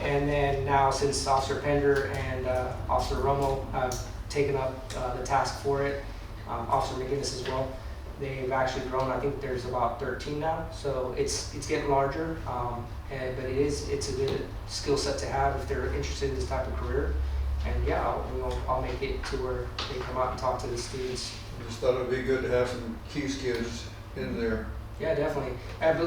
And then now, since Officer Pender and Officer Romo have taken up the task for it, Officer McGinnis as well, they've actually grown. I think there's about 13 now, so it's getting larger. But it's a good skill set to have if they're interested in this type of career. And I'll make it to where they come out and talk to the students. I just thought it'd be good to have some Keys kids in there. Yeah, definitely.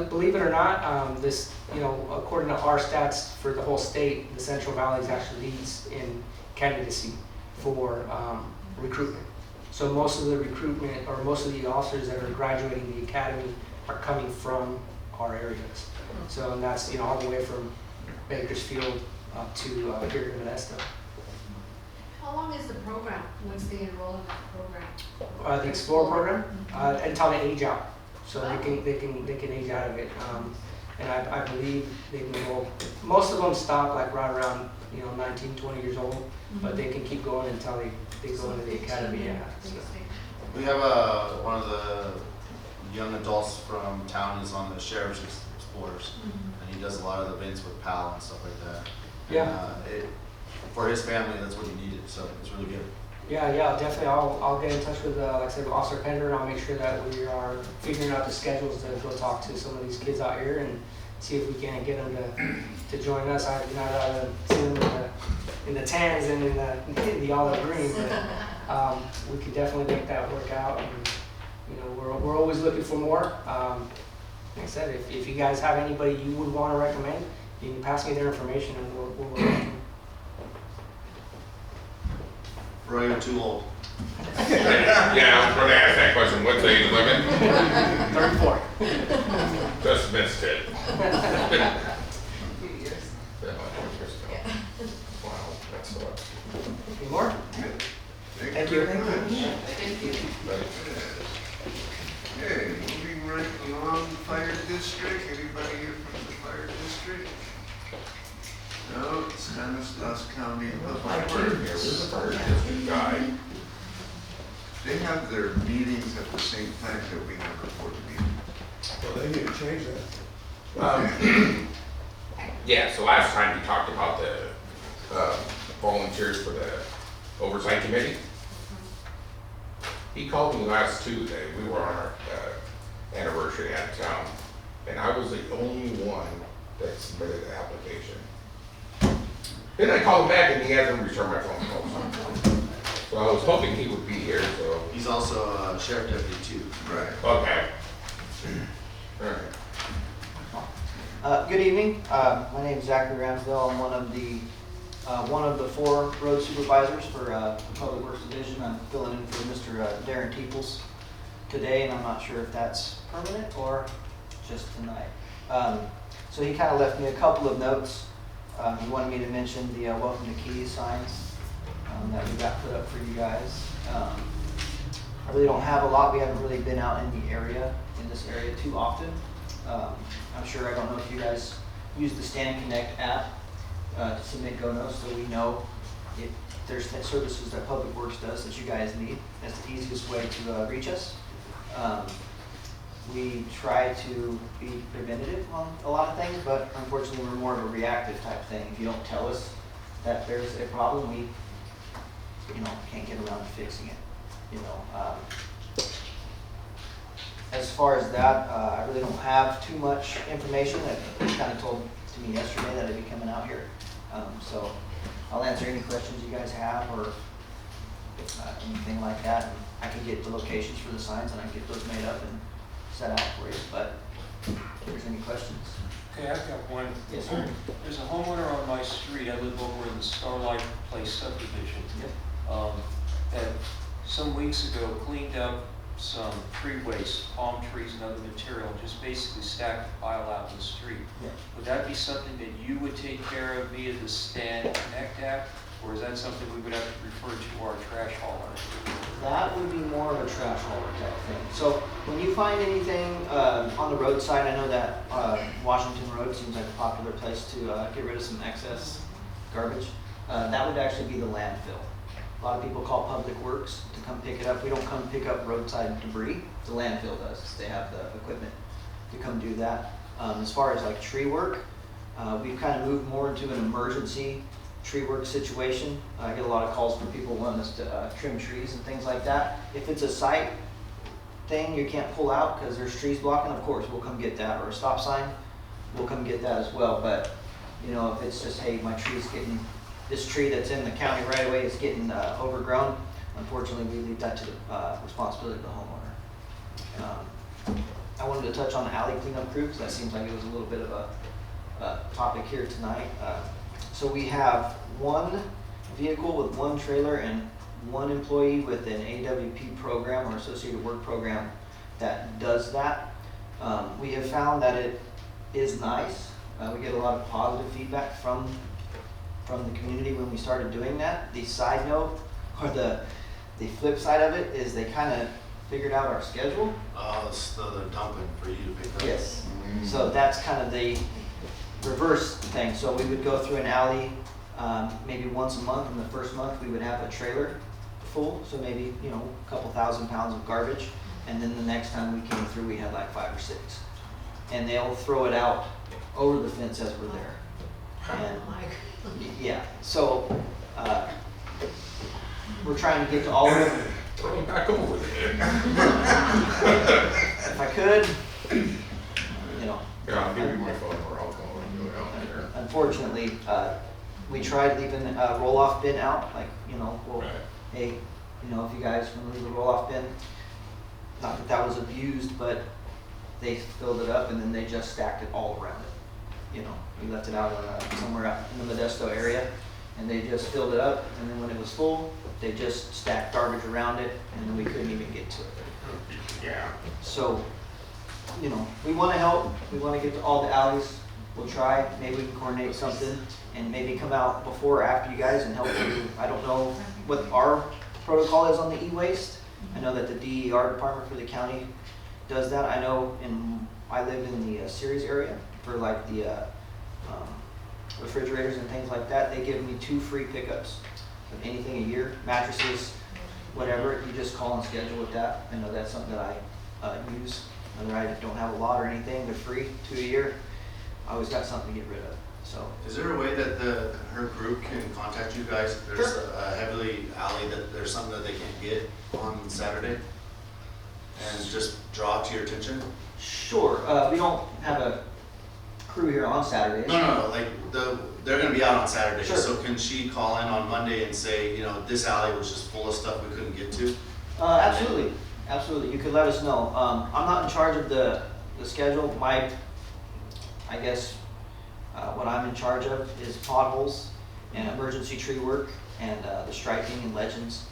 Believe it or not, this, according to our stats for the whole state, the Central Valley actually leads in candidacy for recruitment. So most of the recruitment, or most of the officers that are graduating the academy, are coming from our areas. So, and that's all the way from Bakersfield up to here in Modesto. How long is the program once they enroll in that program? The Explorer program, until they age out. So they can age out of it. And I believe they can enroll. Most of them stop like right around 19, 20 years old, but they can keep going until they go into the academy. Yeah. So. We have one of the young adults from town is on the Sheriff's Explorers, and he does a lot of events with PAL and stuff like that. Yeah. And, for his family, that's what he needed, so it's really good. Yeah, definitely. I'll get in touch with, like I said, Officer Pender, and I'll make sure that we are figuring out the schedules to go talk to some of these kids out here and see if we can get them to join us. I'd rather see them in the tans and in the olive green, but we could definitely make that work out. And, we're always looking for more. Like I said, if you guys have anybody you would want to recommend, you can pass me their information and we'll work with them. Roy, you're too old. Yeah, I was going to ask that question. What's the age limit? 34. Just missed it. Few years. Wow, that's a lot. Any more? Thank you. Thank you. Okay, moving right along, fire district, anybody here from the fire district? No, Stanislaus County Public Works. Guy. They have their meetings at the same time that we have our board meeting. Well, they need to change that. Yeah, so last time we talked about the volunteers for the oversight committee. He called me last Tuesday. We were on our anniversary out of town, and I was the only one that submitted the application. Then I called him back and he hasn't returned my phone calls. So I was hoping he would be here, so. He's also a sheriff deputy too. Right. Okay. All right. Good evening. My name is Zachary Ramsdale. I'm one of the 4 road supervisors for the Public Works Division. I'm filling in for Mr. Darren Teeples today, and I'm not sure if that's permanent or just tonight. So he kind of left me a couple of notes. He wanted me to mention the Welcome to Keys signs that we got put up for you guys. I really don't have a lot. We haven't really been out in the area, in this area too often. I'm sure, I don't know if you guys use the Stand Connect app to submit GO-NOs, so we know if there's services that Public Works does that you guys need. That's the easiest way to reach us. We try to be preventative on a lot of things, but unfortunately we're more of a reactive type thing. If you don't tell us that there's a problem, we can't get around to fixing it. As far as that, I really don't have too much information. That was kind of told to me yesterday that it'd be coming out here. So I'll answer any questions you guys have or anything like that. And I can get the locations for the signs and I can get those made up and set out for you. But if there's any questions. Okay, I've got one. Yes, sir. There's a homeowner on my street, I live over in the Starlight Place subdivision. Yep. That some weeks ago cleaned up some tree waste, palm trees and other material, just basically stacked a pile out in the street. Yeah. Would that be something that you would take care of via the Stand Connect app? Or is that something we would have to refer to our trash hauler? That would be more of a trash hauler type thing. So when you find anything on the roadside, I know that Washington Road seems like a popular place to get rid of some excess garbage. That would actually be the landfill. A lot of people call Public Works to come pick it up. We don't come pick up roadside debris. The landfill does. They have the equipment to come do that. As far as like tree work, we've kind of moved more into an emergency tree work situation. I get a lot of calls from people wanting us to trim trees and things like that. If it's a site thing you can't pull out because there's trees blocking, of course we'll come get that, or a stop sign, we'll come get that as well. But if it's just, hey, my tree's getting, this tree that's in the county right away is getting overgrown, unfortunately we leave that to the responsibility of the homeowner. I wanted to touch on the alley cleanup crew because that seems like it was a little bit of a topic here tonight. So we have 1 vehicle with 1 trailer and 1 employee with an AWP program or associated work program that does that. We have found that it is nice. We get a lot of positive feedback from the community when we started doing that. The side note, or the flip side of it, is they kind of figured out our schedule. So they're dumping for you to pick up. Yes. So that's kind of the reverse thing. So we would go through an alley maybe once a month. In the first month we would have a trailer full, so maybe a couple thousand pounds of garbage, and then the next time we came through we had like 5 or 6, and they'll throw it out over the fence as we're there. And yeah, so we're trying to get to all of them. Throw it back over there. If I could, Yeah, I'll give you my phone number, I'll call and do it out there. Unfortunately, we tried leaving a roll-off bin out, like, well, Right. hey, if you guys want to leave a roll-off bin, not that that was abused, but they filled it up and then they just stacked it all around it. We left it out somewhere out in the Modesto area, and they just filled it up, and then when it was full, they just stacked garbage around it, and then we couldn't even get to it. Yeah. So, we want to help. We want to get to all the alleys. We'll try. Maybe we can coordinate something and maybe come out before or after you guys and help you. I don't know what our protocol is on the e-waste. I know that the DER department for the county does that. I know I live in the Ceres area for like the refrigerators and things like that. They give me 2 free pickups of anything a year, mattresses, whatever. You just call and schedule with that. I know that's something that I use. Whether I don't have a lot or anything, they're free, 2 a year. I always got something to get rid of. So. Is there a way that her group can contact you guys? There's Sure. a Heavily alley that there's something that they can't get on Saturday, and just draw it to your attention? Sure. We don't have a crew here on Saturdays. No, like they're gonna be out on Saturday. Sure. So can she call in on Monday and say, this alley was just full of stuff we couldn't get to? Absolutely. Absolutely. You could let us know. I'm not in charge of the the schedule, I guess, what I'm in charge of is potholes and emergency tree work and the striping and legends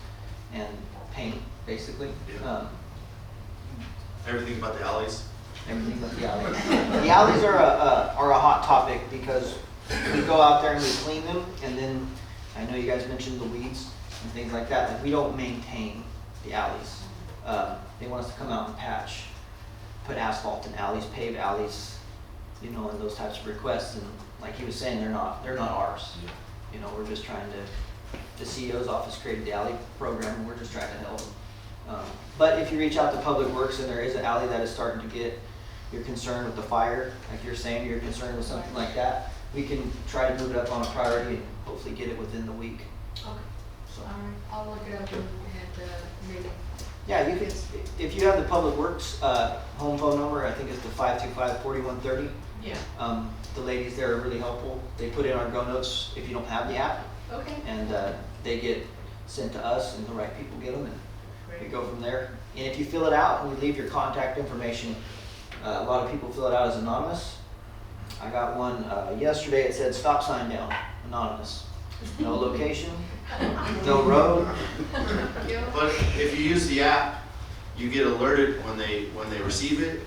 and paint, basically. Everything about the alleys. Everything but the alleys. The alleys are a hot topic because we go out there and we clean them, and then I know you guys mentioned the weeds and things like that. Like, we don't maintain the alleys. They want us to come out and patch, put asphalt in alleys, pave alleys, you know, and those types of requests. And like he was saying, they're not ours. You know, we're just trying to. The CEO's office created the alley program, and we're just trying to help them. But if you reach out to Public Works and there is an alley that is starting to get, you're concerned with the fire, like you're saying, you're concerned with something like that, we can try to move it up on a priority and hopefully get it within the week. Okay, So, all right, I'll look it up and maybe. yeah, you can, if you have the Public Works home phone number, I think it's the 525-4130. Yeah. The ladies there are really helpful. They put in our Go Notes if you don't have the app, Okay. and they get sent to us, and the right people get them, and we go from there. And if you fill it out and you leave your contact information, a lot of people fill it out as anonymous. I got one yesterday. It said stop sign down, anonymous. No location, no road. But if you use the app, you get alerted when they receive it,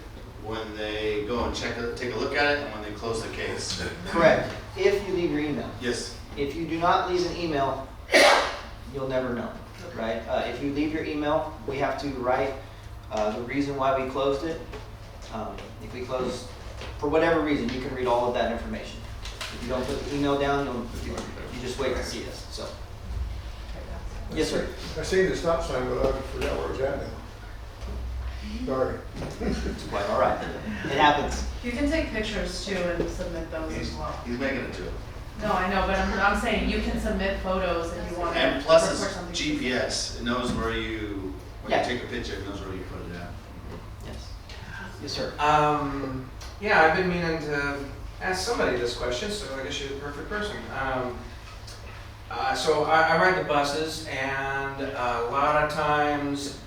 when they go and take a look at it, and when they close the case. Correct. If you leave your email. Yes. If you do not leave an email, you'll never know, right? If you leave your email, we have to write the reason why we closed it. If we close, for whatever reason, you can read all of that information. If you don't put the email down, you just wait to see us, so. Yes, sir. I seen the stop sign, but I forgot where it was at now. Sorry. It's quite all right. It happens. You can take pictures too and submit those as well. He's making it too. No, I know, but I'm saying you can submit photos if you want to. And plus report it's something. GPS. It knows where when you Yeah. take a picture, it knows where you put it at. Yes. Yes, sir. Yeah, I've been meaning to ask somebody this question, so I guess you're the perfect person. So I ride the buses, and a lot of times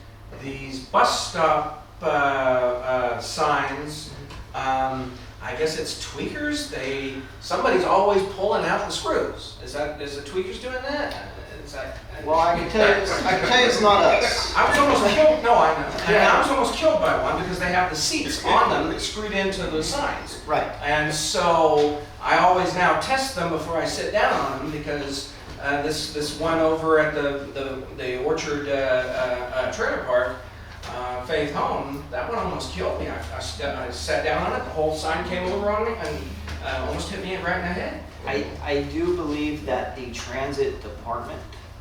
these bus stop signs, I guess it's tweakers. Somebody's always pulling out the screws. Is the tweakers doing that? Well, I can tell you it's not us. I was almost killed. No, I know. And I was almost killed by one because they have the seats on them that screwed into the signs. Right. And so I always now test them before I sit down on them because this one over at the Orchard trailer park, Faith Home, that one almost killed me. I sat down on it. The whole sign came over on me and almost hit me right in the head. I do believe that the transit department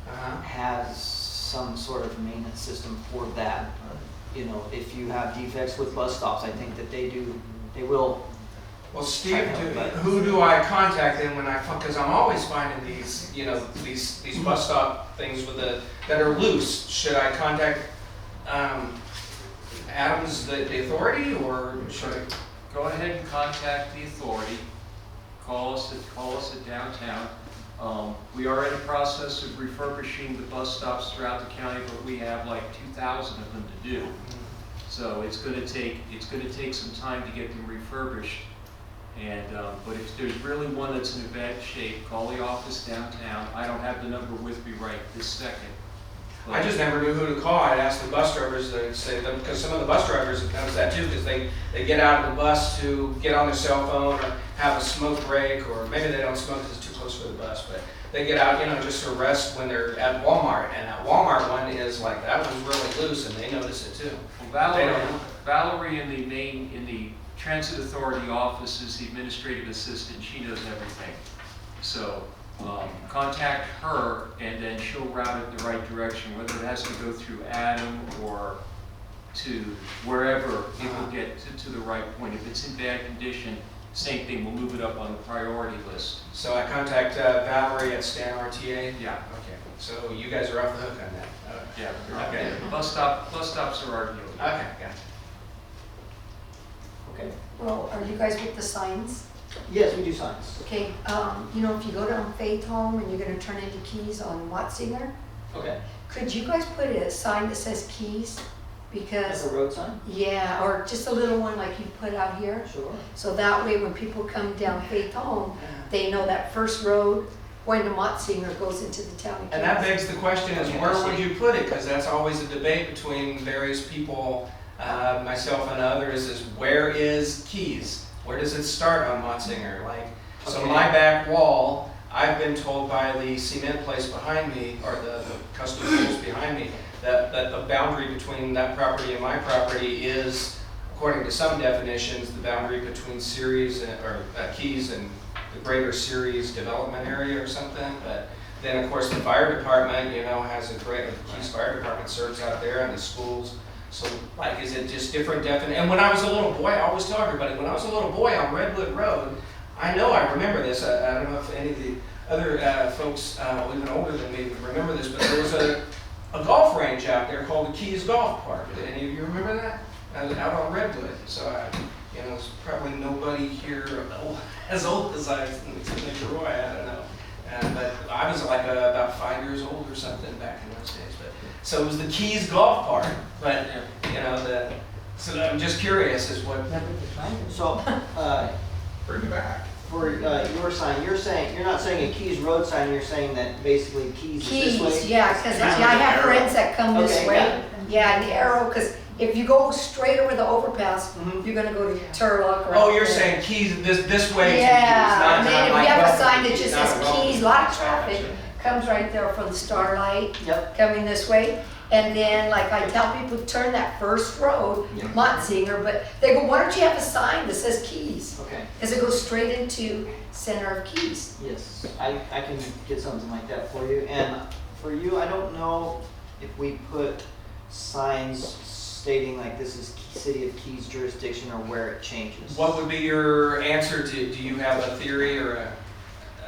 Uh-huh. has some sort of maintenance system for that. You know, if you have defects with bus stops, I think that they will. Well, Steve, who do I contact then when because I'm always finding these, you know, these bus stop things that are loose. Should I contact Adams, the authority, or should I? Go ahead and contact the authority. Call us at downtown. We are in the process of refurbishing the bus stops throughout the county, but we have like 2,000 of them to do. So it's going to take some time to get them refurbished. And but if there's really one that's in bad shape, call the office downtown. I don't have the number with me right this second. I just never knew who to call. I'd ask the bus drivers to say them because some of the bus drivers have noticed that too because they get out of the bus to get on their cell phone or have a smoke break, or maybe they don't smoke because it's too close for the bus, but they get out, you know, just to rest when they're at Walmart. And that Walmart one is like, that one's really loose and they notice it too. Well, Valerie in the Transit Authority office is the administrative assistant. She knows everything. So contact her and then she'll route it the right direction, whether it has to go through Adam or to wherever it will get to the right point. If it's in bad condition, same thing, we'll move it up on the priority list. So I contact Valerie at Stan RTA? Yeah. Okay. So you guys are off the hook on that? Yeah. Okay. Bus stops are our deal. Okay, gotcha. Okay. Well, are you guys with the signs? Yes, we do signs. Okay, you know, if you go down Faith Home and you're gonna turn into Keys on Watzinger, Okay. could you guys put a sign that says Keys As because, a road sign? yeah, or just a little one like you put out here. Sure. So that way, when people come down Faith Home, they know that first road going to Motzinger goes into the town of And that Kansas. begs the question is, where would you put it? Because that's always a debate between various people, myself and others, is where is Keys? Where does it start on Motzinger? Like, so Okay. my back wall, I've been told by the cement place behind me, or the custom tools behind me, that the boundary between that property and my property is, according to some definitions, the boundary between Ceres or Keys and the greater Ceres development area or something. But then, of course, the fire department, has a great, the Keys Fire Department serves out there, and the schools. So, like, is it just different And when I was a little boy, I always tell everybody, when I was a little boy on Redwood Road, I remember this. I don't know if any of the other folks, even older than me, remember this, but there was a golf range out there called the Keys Golf Park. Did any of you remember that? Out on Redwood. So, there's probably nobody here as old as I, maybe Roy, I don't know. But I was like about 5 years old or something back in those days. But so it was the Keys Golf Park. But so I'm just curious as what. So, Bring it back. for your sign, you're not saying a Keys road sign, you're saying that basically Keys is this way? Keys, yeah, because I have friends that come this Okay, way. got it. Yeah, the arrow, because if you go straight over the overpass, Mhm. you're gonna go to Turlock or. Oh, out you're there. saying Keys this way to Keys, Yeah, not and then if like you have a welcome sign to that just not says welcome Keys, to a lot of Keys. traffic comes right there from the Starlight Yep. coming this way. And then, like I tell people, turn that first road, Motzinger, but they go, why don't you have a sign that says Keys? Okay, Because it goes straight into center of Keys. yes, I can get something like that for you. And for you, I don't know if we put signs stating like this is City of Keys jurisdiction or where it changes. What would be your answer to, do you have a theory or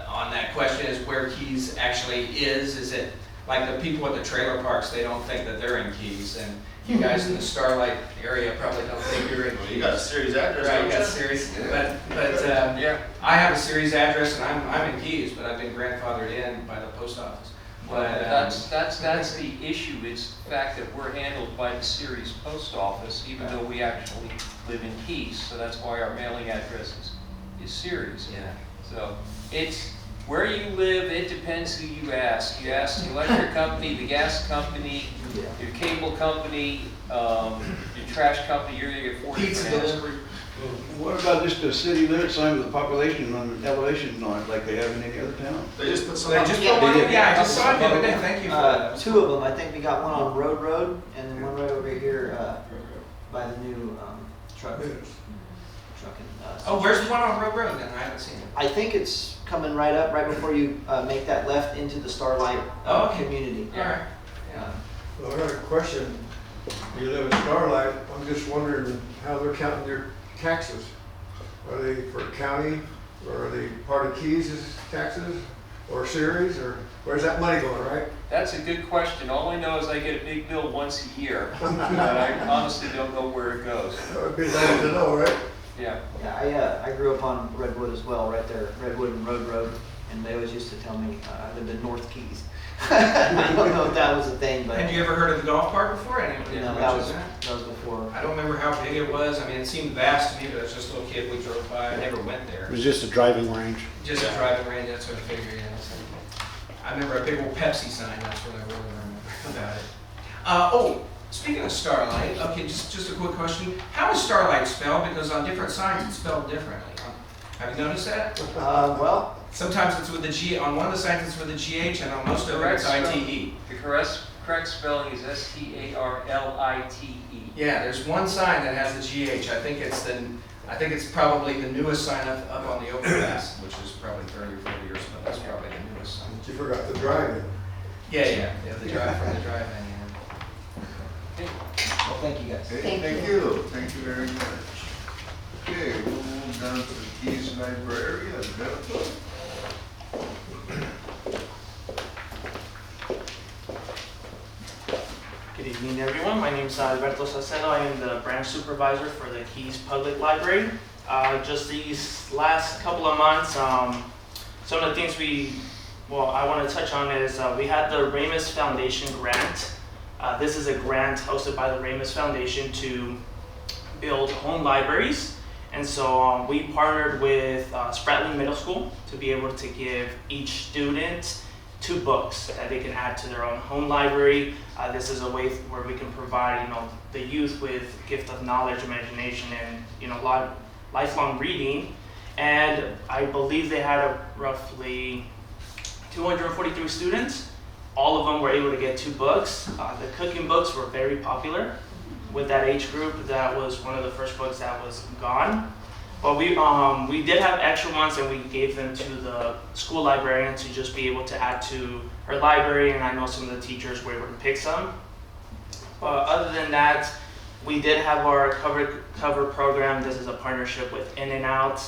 on that question is where Keys actually is? Is it like the people at the trailer parks, they don't think that they're in Keys, and you guys in the Starlight area probably don't think you're in Keys. You got a series address, Right, don't you got you? series, Yeah. but I have a series address and I'm in Keys, but I've been grandfathered in by the post office. But, That's the issue, is the fact that we're handled by the Ceres Post Office, even though we actually live in Keys, so that's why our mailing address is Ceres. yeah. So it's, where you live, it depends who you ask. You ask the electric company, the gas company, Yeah. your cable company, your trash company, you're gonna get 4 Pizza different answers. delivery. What about just a city limit sign with a population on elevation on it, like they have in any other town? They just put some They up. just Yeah, put one, they did. yeah, I just saw it the other day, thank you for that. 2 of them, I think we got one on Road, and then one right over here by the new truck. Oh, where's the one on Road Road then? I haven't seen it. I think it's coming right up, right before you make that left into the Starlight Oh, okay. community. All right. Yeah. Well, I got a question. You live in Starlight, I'm just wondering how they're counting their taxes. Are they for county, or are they part of Keys' taxes, or Ceres, or where's that money going, right? That's a good question. All I know is I get a big bill once a year, but I honestly don't know where it goes. That would be nice to know, right? Yeah. Yeah, I grew up on Redwood as well, right there, Redwood and Road, and they always used to tell me I lived in North Keys. I don't know if that was a thing, but Had you ever heard of the golf park before? Anybody you ever know, that mentioned was, that? that was before. I don't remember how big it was. I mean, it seemed vast to me, but I was just a little kid. We drove by. I never went there. It was just a driving range. Just a driving range. That's what I figured. Yeah. So, I remember a big old Pepsi sign. That's what I really remember about it. Oh, speaking of Starlight, okay, just a quick question. How is Starlight spelled? Because on different signs it's spelled differently. Have you noticed that? Well, Sometimes it's with the G. On one of the signs it's with a GH, and on most of it it's ITE. The correct spelling is STARLITE. Yeah, there's one sign that has the GH. I think it's probably the newest sign up on the overpass, which is probably 30 or 40 years old. That's probably the newest sign. But you forgot the drive-in. Yeah, the drive from the drive-in. Yeah. well, thank you guys. Okay, thank you very much. Okay, we'll move down to the Keys Library, Alberto. Good evening, everyone. My name is Alberto Sacedo. I am the branch supervisor for the Keys Public Library. Just these last couple of months, some of the things I want to touch on is we had the Ramus Foundation grant This is a grant hosted by the Ramus Foundation to build home libraries. And so we partnered with Spratly Middle School to be able to give each student 2 books that they can add to their own home library. This is a way where we can provide, the youth with gift of knowledge, imagination, and lifelong reading. And I believe they had roughly 243 students. All of them were able to get 2 books. The cooking books were very popular with that age group. That was one of the first books that was gone. But we did have extra ones, and we gave them to the school librarian to just be able to add to her library, and I know some of the teachers were able to pick some. But other than that, we did have our cover program. This is a partnership with In-N-Out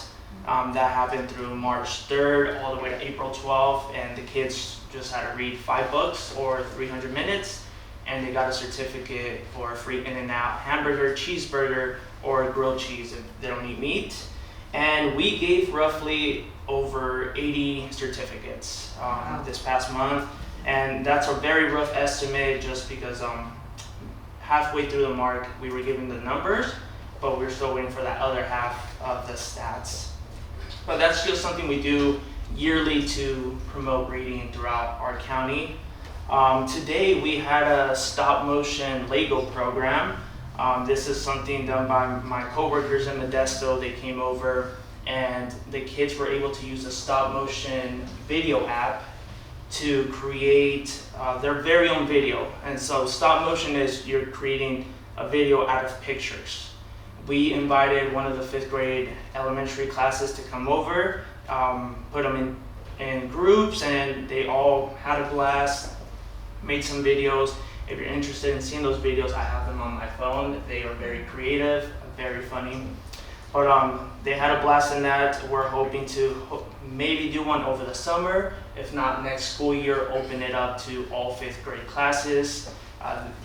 that happened through March 3rd all the way to April 12th, and the kids just had to read 5 books or 300 minutes, and they got a certificate for a free In-N-Out hamburger, cheeseburger, or grilled cheese if they don't eat meat. And we gave roughly over 80 certificates this past month, and that's a very rough estimate just because halfway through the mark we were given the numbers, but we're still waiting for that other half of the stats. But that's just something we do yearly to promote reading throughout our county. Today we had a stop motion Lego program. This is something done by my coworkers in Modesto. They came over and the kids were able to use a stop motion video app to create their very own video. And so stop motion is you're creating a video out of pictures. We invited one of the 5th grade elementary classes to come over, put them in groups, and they all had a blast, made some videos. If you're interested in seeing those videos, I have them on my phone. They are very creative, very funny. But they had a blast in that. We're hoping to maybe do one over the summer. If not, next school year, open it up to all 5th grade classes.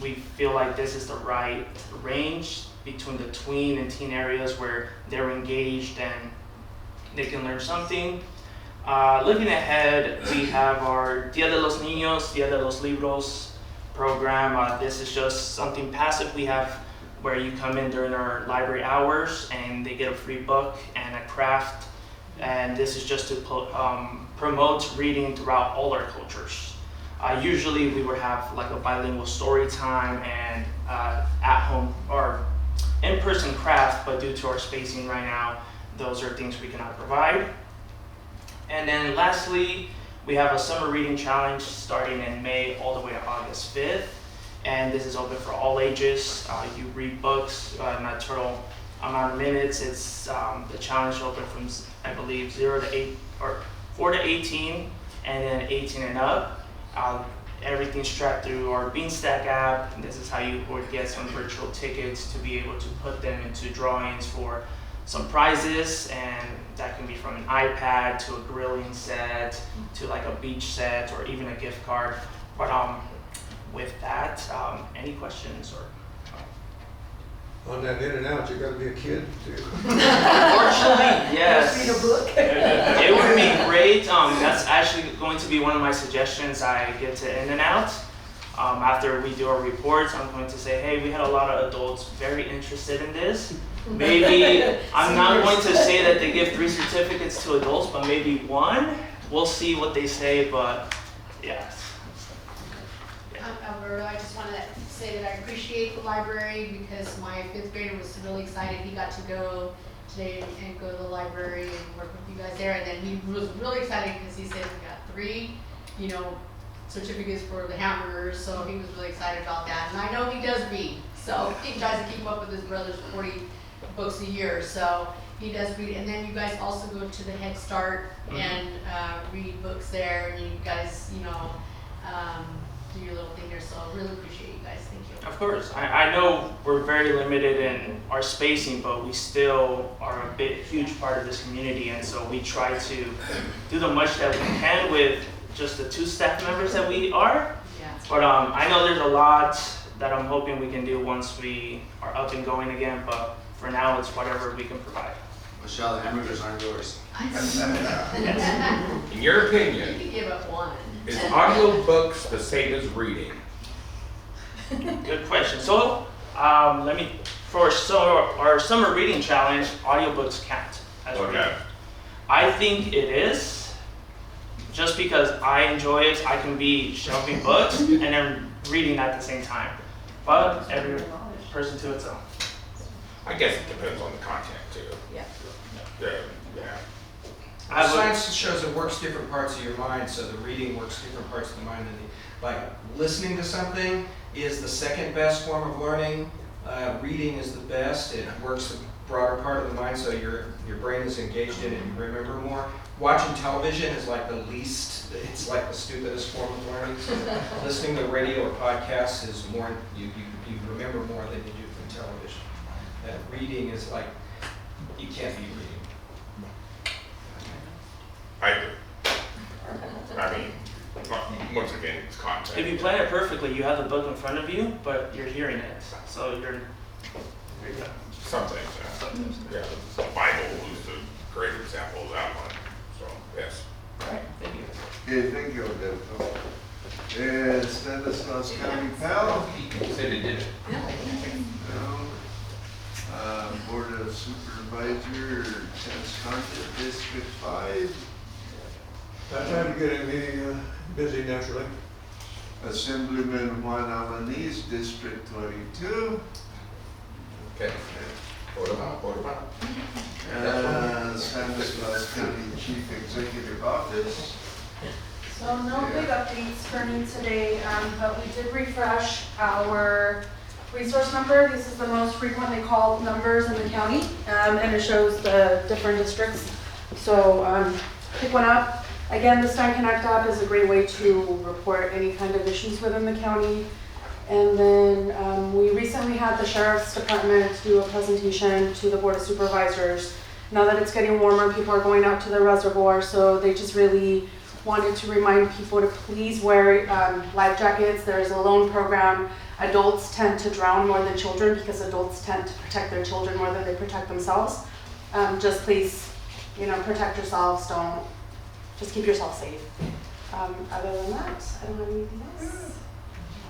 We feel like this is the right range between the tween and teen areas where they're engaged and they can learn something. Looking ahead, we have our Dia de los Niños, Dia de los Libros program. This is just something passive we have where you come in during our library hours and they get a free book and a craft. And this is just to promote reading throughout all our cultures. Usually we would have like a bilingual story time and at home or in-person craft, but due to our spacing right now, those are things we cannot provide. And then lastly, we have a summer reading challenge starting in May all the way to August 5th. And this is open for all ages. You read books in a total amount of minutes. It's the challenge open from, I believe, 0 to 8 or 4 to 18, and then 18 and up. Everything's tracked through our Beanstack app. And this is how you would get some virtual tickets to be able to put them into drawings for some prizes, and that can be from an iPad to a grilling set to like a beach set or even a gift card. But with that, any questions or? On that In-N-Out, you gotta be a kid too. Unfortunately, yes. Read a book. It would be great. That's actually going to be one of my suggestions I give to In-N-Out. After we do our reports, I'm going to say, hey, we had a lot of adults very interested in this. Maybe, I'm not going to say that they give 3 certificates to adults, but maybe 1. We'll see what they say, but yes. Alberto, I just want to say that I appreciate the library because my 5th grader was really excited. He got to go today and go to the library and work with you guys there. And then he was really excited because he said he got 3, certificates for the hamburgers. So he was really excited about that. And I know he does read. So he tries to keep up with his brother's 40 books a year. So he does read. And then you guys also go to the Head Start and read books there. And you guys, do your little thing there, so I really appreciate you guys. Thank you. Of course. I know we're very limited in our spacing, but we still are a huge part of this community, and so we try to do the much that we can with just the 2 staff members that we are. Yeah. But I know there's a lot that I'm hoping we can do once we are up and going again, but for now it's whatever we can provide. Michelle, the hamburgers aren't yours. In your opinion, You can give up 1. is audiobooks the same as reading? Good question. So, for our summer reading challenge, audiobooks count as reading. Okay. I think it is, just because I enjoy it. I can be shelving books and then reading at the same time. But every person to its own. I guess it depends on the content too. Yeah. Yeah. I would- Science shows it works different parts of your mind, so the reading works different parts of the mind. Like listening to something is the second best form of learning. Reading is the best. It works the broader part of the mind, so your brain is engaged in it and you remember more. Watching television is like the least, it's like the stupidest form of learning. So listening to radio or podcasts is more, you remember more than you do from television. Reading is like, you can't be reading. I agree. I mean, once again, it's content. If you plan it perfectly, you have the book in front of you, but you're hearing it. So you're Some things, yeah. The Bible is a great example of that one, so, yes. Alright, thank you. Okay, thank you, Odette. And Stanislaus County Pal? He said he did it. No. Board of Supervisor, Tennis District 5. That time to get me busy naturally. Assemblyman Juan Alanis, District 22. Okay. What about? Stanislaus County Chief Executive Office. So no big updates for me today, but we did refresh our resource number. This is the most frequently called numbers in the county, and it shows the different districts. So pick one up. Again, this time Connect App is a great way to report any kind of issues within the county. And then we recently had the Sheriff's Department do a presentation to the Board of Supervisors. Now that it's getting warmer, people are going out to the reservoir, so they just really wanted to remind people to please wear life jackets. There's a loan program. Adults tend to drown more than children because adults tend to protect their children more than they protect themselves. Just please, protect yourselves. Just keep yourself safe. Other than that, I don't have anything else.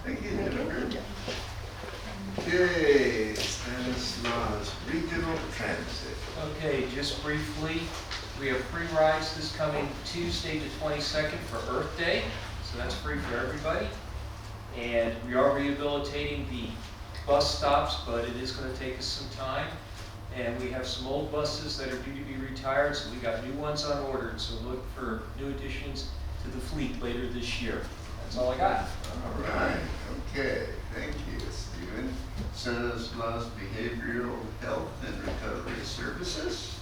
Thank you, Jennifer. Okay, Stanislaus Regional Transit. Okay, just briefly, we have free rides this coming Tuesday the 22nd for Earth Day, so that's free for everybody. And we are rehabilitating the bus stops, but it is going to take us some time. And we have some old buses that are due to be retired, so we got new ones on order. So look for new additions to the fleet later this year. That's all I got. All right, okay, thank you, Stephen. Stanislaus Behavioral Health and Recovery Services.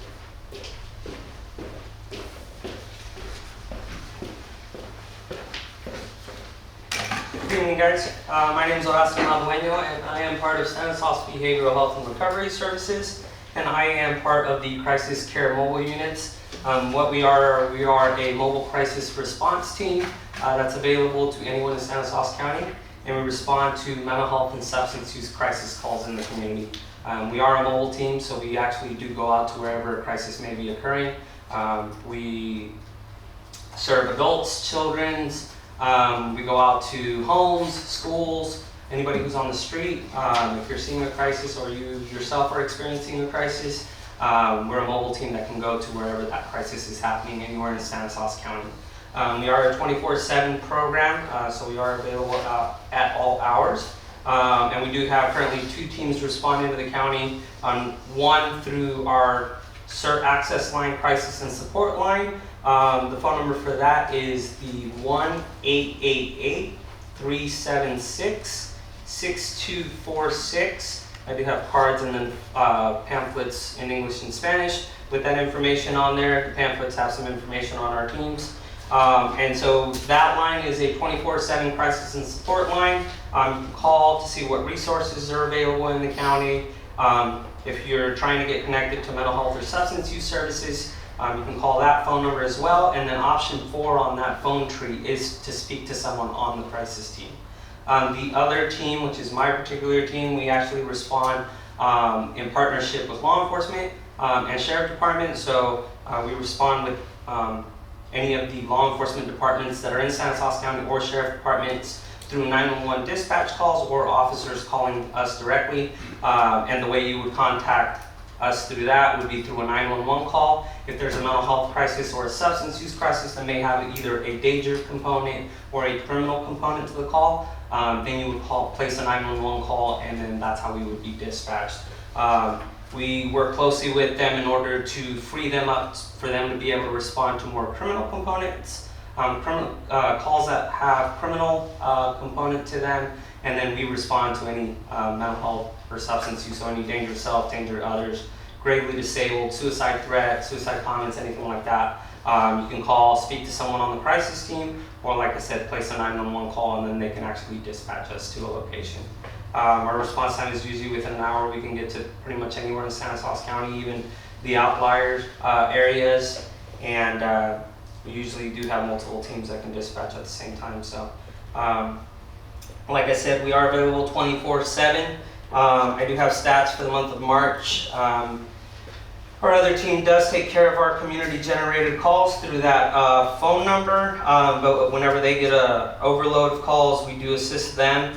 Good evening, guys. My name is Horacio Madueño, and I am part of Stanislaus Behavioral Health and Recovery Services, and I am part of the Crisis Care Mobile Units. What we are a mobile crisis response team that's available to anyone in Stanislaus County, and we respond to mental health and substance use crisis calls in the community. We are a mobile team, so we actually do go out to wherever a crisis may be occurring. We serve adults, children's. We go out to homes, schools, anybody who's on the street. If you're seeing a crisis or you yourself are experiencing a crisis, we're a mobile team that can go to wherever that crisis is happening anywhere in Stanislaus County. We are a 24/7 program, so we are available at all hours. And we do have currently 2 teams responding to the county, one through our CERT access line, crisis and support line. The phone number for that is the 1-888-376-6246. I do have cards and then pamphlets in English and Spanish with that information on there. The pamphlets have some information on our teams. And so that line is a 24/7 crisis and support line. You can call to see what resources are available in the county. If you're trying to get connected to mental health or substance use services, you can call that phone number as well. And then option 4 on that phone tree is to speak to someone on the crisis team. The other team, which is my particular team, we actually respond in partnership with law enforcement and sheriff department. So we respond with any of the law enforcement departments that are in Stanislaus County or sheriff departments through 911 dispatch calls or officers calling us directly. And the way you would contact us through that would be through a 911 call. If there's a mental health crisis or a substance use crisis that may have either a danger component or a criminal component to the call, then you would place a 911 call, and then that's how we would be dispatched. We work closely with them in order to free them up for them to be able to respond to more criminal components, criminal calls that have criminal component to them, and then we respond to any mental health or substance use, so any danger to self, danger to others, gravely disabled, suicide threat, suicide comments, anything like that. You can call, speak to someone on the crisis team, or like I said, place a 911 call, and then they can actually dispatch us to a location. Our response time is usually within an hour. We can get to pretty much anywhere in Stanislaus County, even the outlier areas, and we usually do have multiple teams that can dispatch at the same time. So, like I said, we are available 24/7. I do have stats for the month of March. Our other team does take care of our community-generated calls through that phone number, but whenever they get an overload of calls, we do assist them.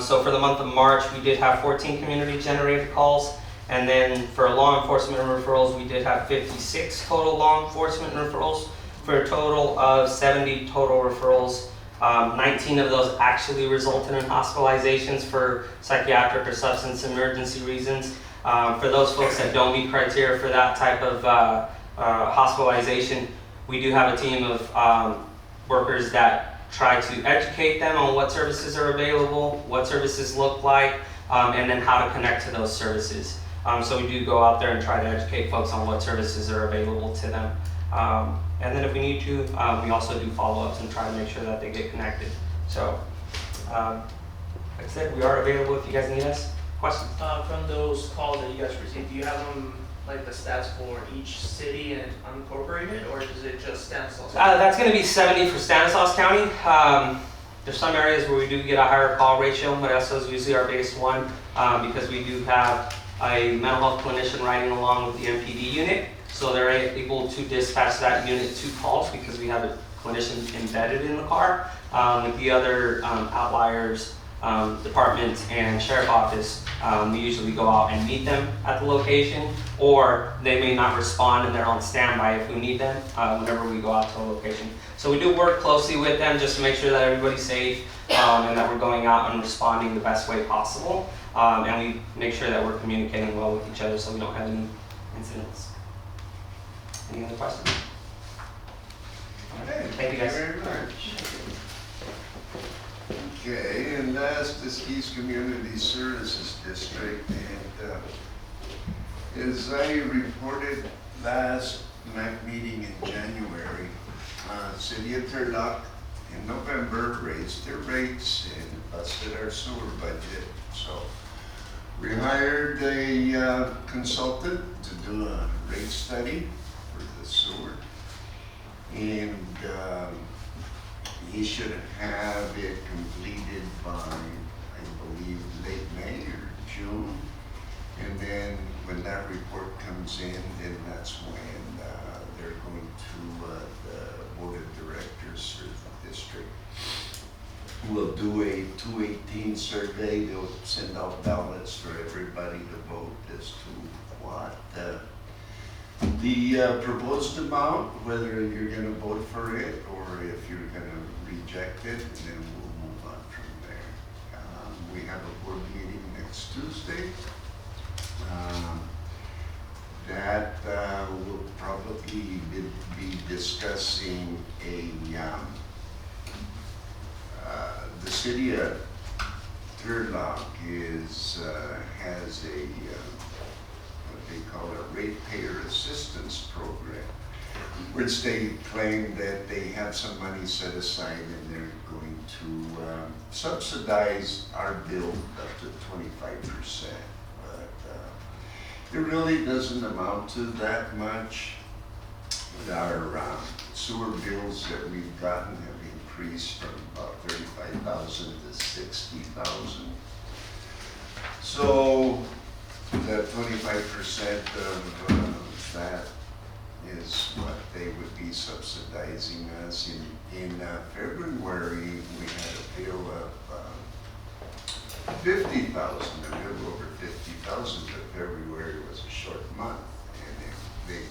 So for the month of March, we did have 14 community-generated calls, and then for law enforcement referrals, we did have 56 total law enforcement referrals for a total of 70 total referrals. 19 of those actually resulted in hospitalizations for psychiatric or substance emergency reasons. For those folks that don't meet criteria for that type of hospitalization, we do have a team of workers that try to educate them on what services are available, what services look like, and then how to connect to those services. So we do go out there and try to educate folks on what services are available to them. And then if we need to, we also do follow-ups and try to make sure that they get connected. So, like I said, we are available if you guys need us. Questions? From those calls that you guys received, do you have them, like the stats for each city and unincorporated, or is it just Stanislaus? That's going to be 70 for Stanislaus County. There's some areas where we do get a higher call ratio, but ESO is usually our biggest one because we do have a mental health clinician riding along with the MPD unit. So they're able to dispatch that unit to calls because we have a clinician embedded in the car. With the other outliers, departments and sheriff office, we usually go out and meet them at the location, or they may not respond and they're on standby if we need them whenever we go out to a location. So we do work closely with them just to make sure that everybody's safe and that we're going out and responding the best way possible. And we make sure that we're communicating well with each other so we don't have any incidents. Any other questions? Okay, Thank you, guys. very much. Okay, and last is East Community Services District, and as I reported last MAC meeting in January, City of Turlock in November raised their rates and busted our sewer budget. So we hired a consultant to do a rate study for the sewer, and he should have it completed by, I believe, late May or June. And then when that report comes in, then that's when they're going to the board of directors for the district. We'll do a 218 survey. They'll send out ballots for everybody to vote as to what the proposed amount, whether you're going to vote for it or if you're going to reject it, and then we'll move on from there. We have a board meeting next Tuesday. That will probably be discussing the city of Turlock has a what they call a ratepayer assistance program, which they claim that they have some money set aside and they're going to subsidize our bill up to 25%. But it really doesn't amount to that much. Our sewer bills that we've gotten have increased from about 35,000 to 60,000. So that 25% of that is what they would be subsidizing us. In February, we had a bill of 50,000, a little over 50,000, but February was a short month. And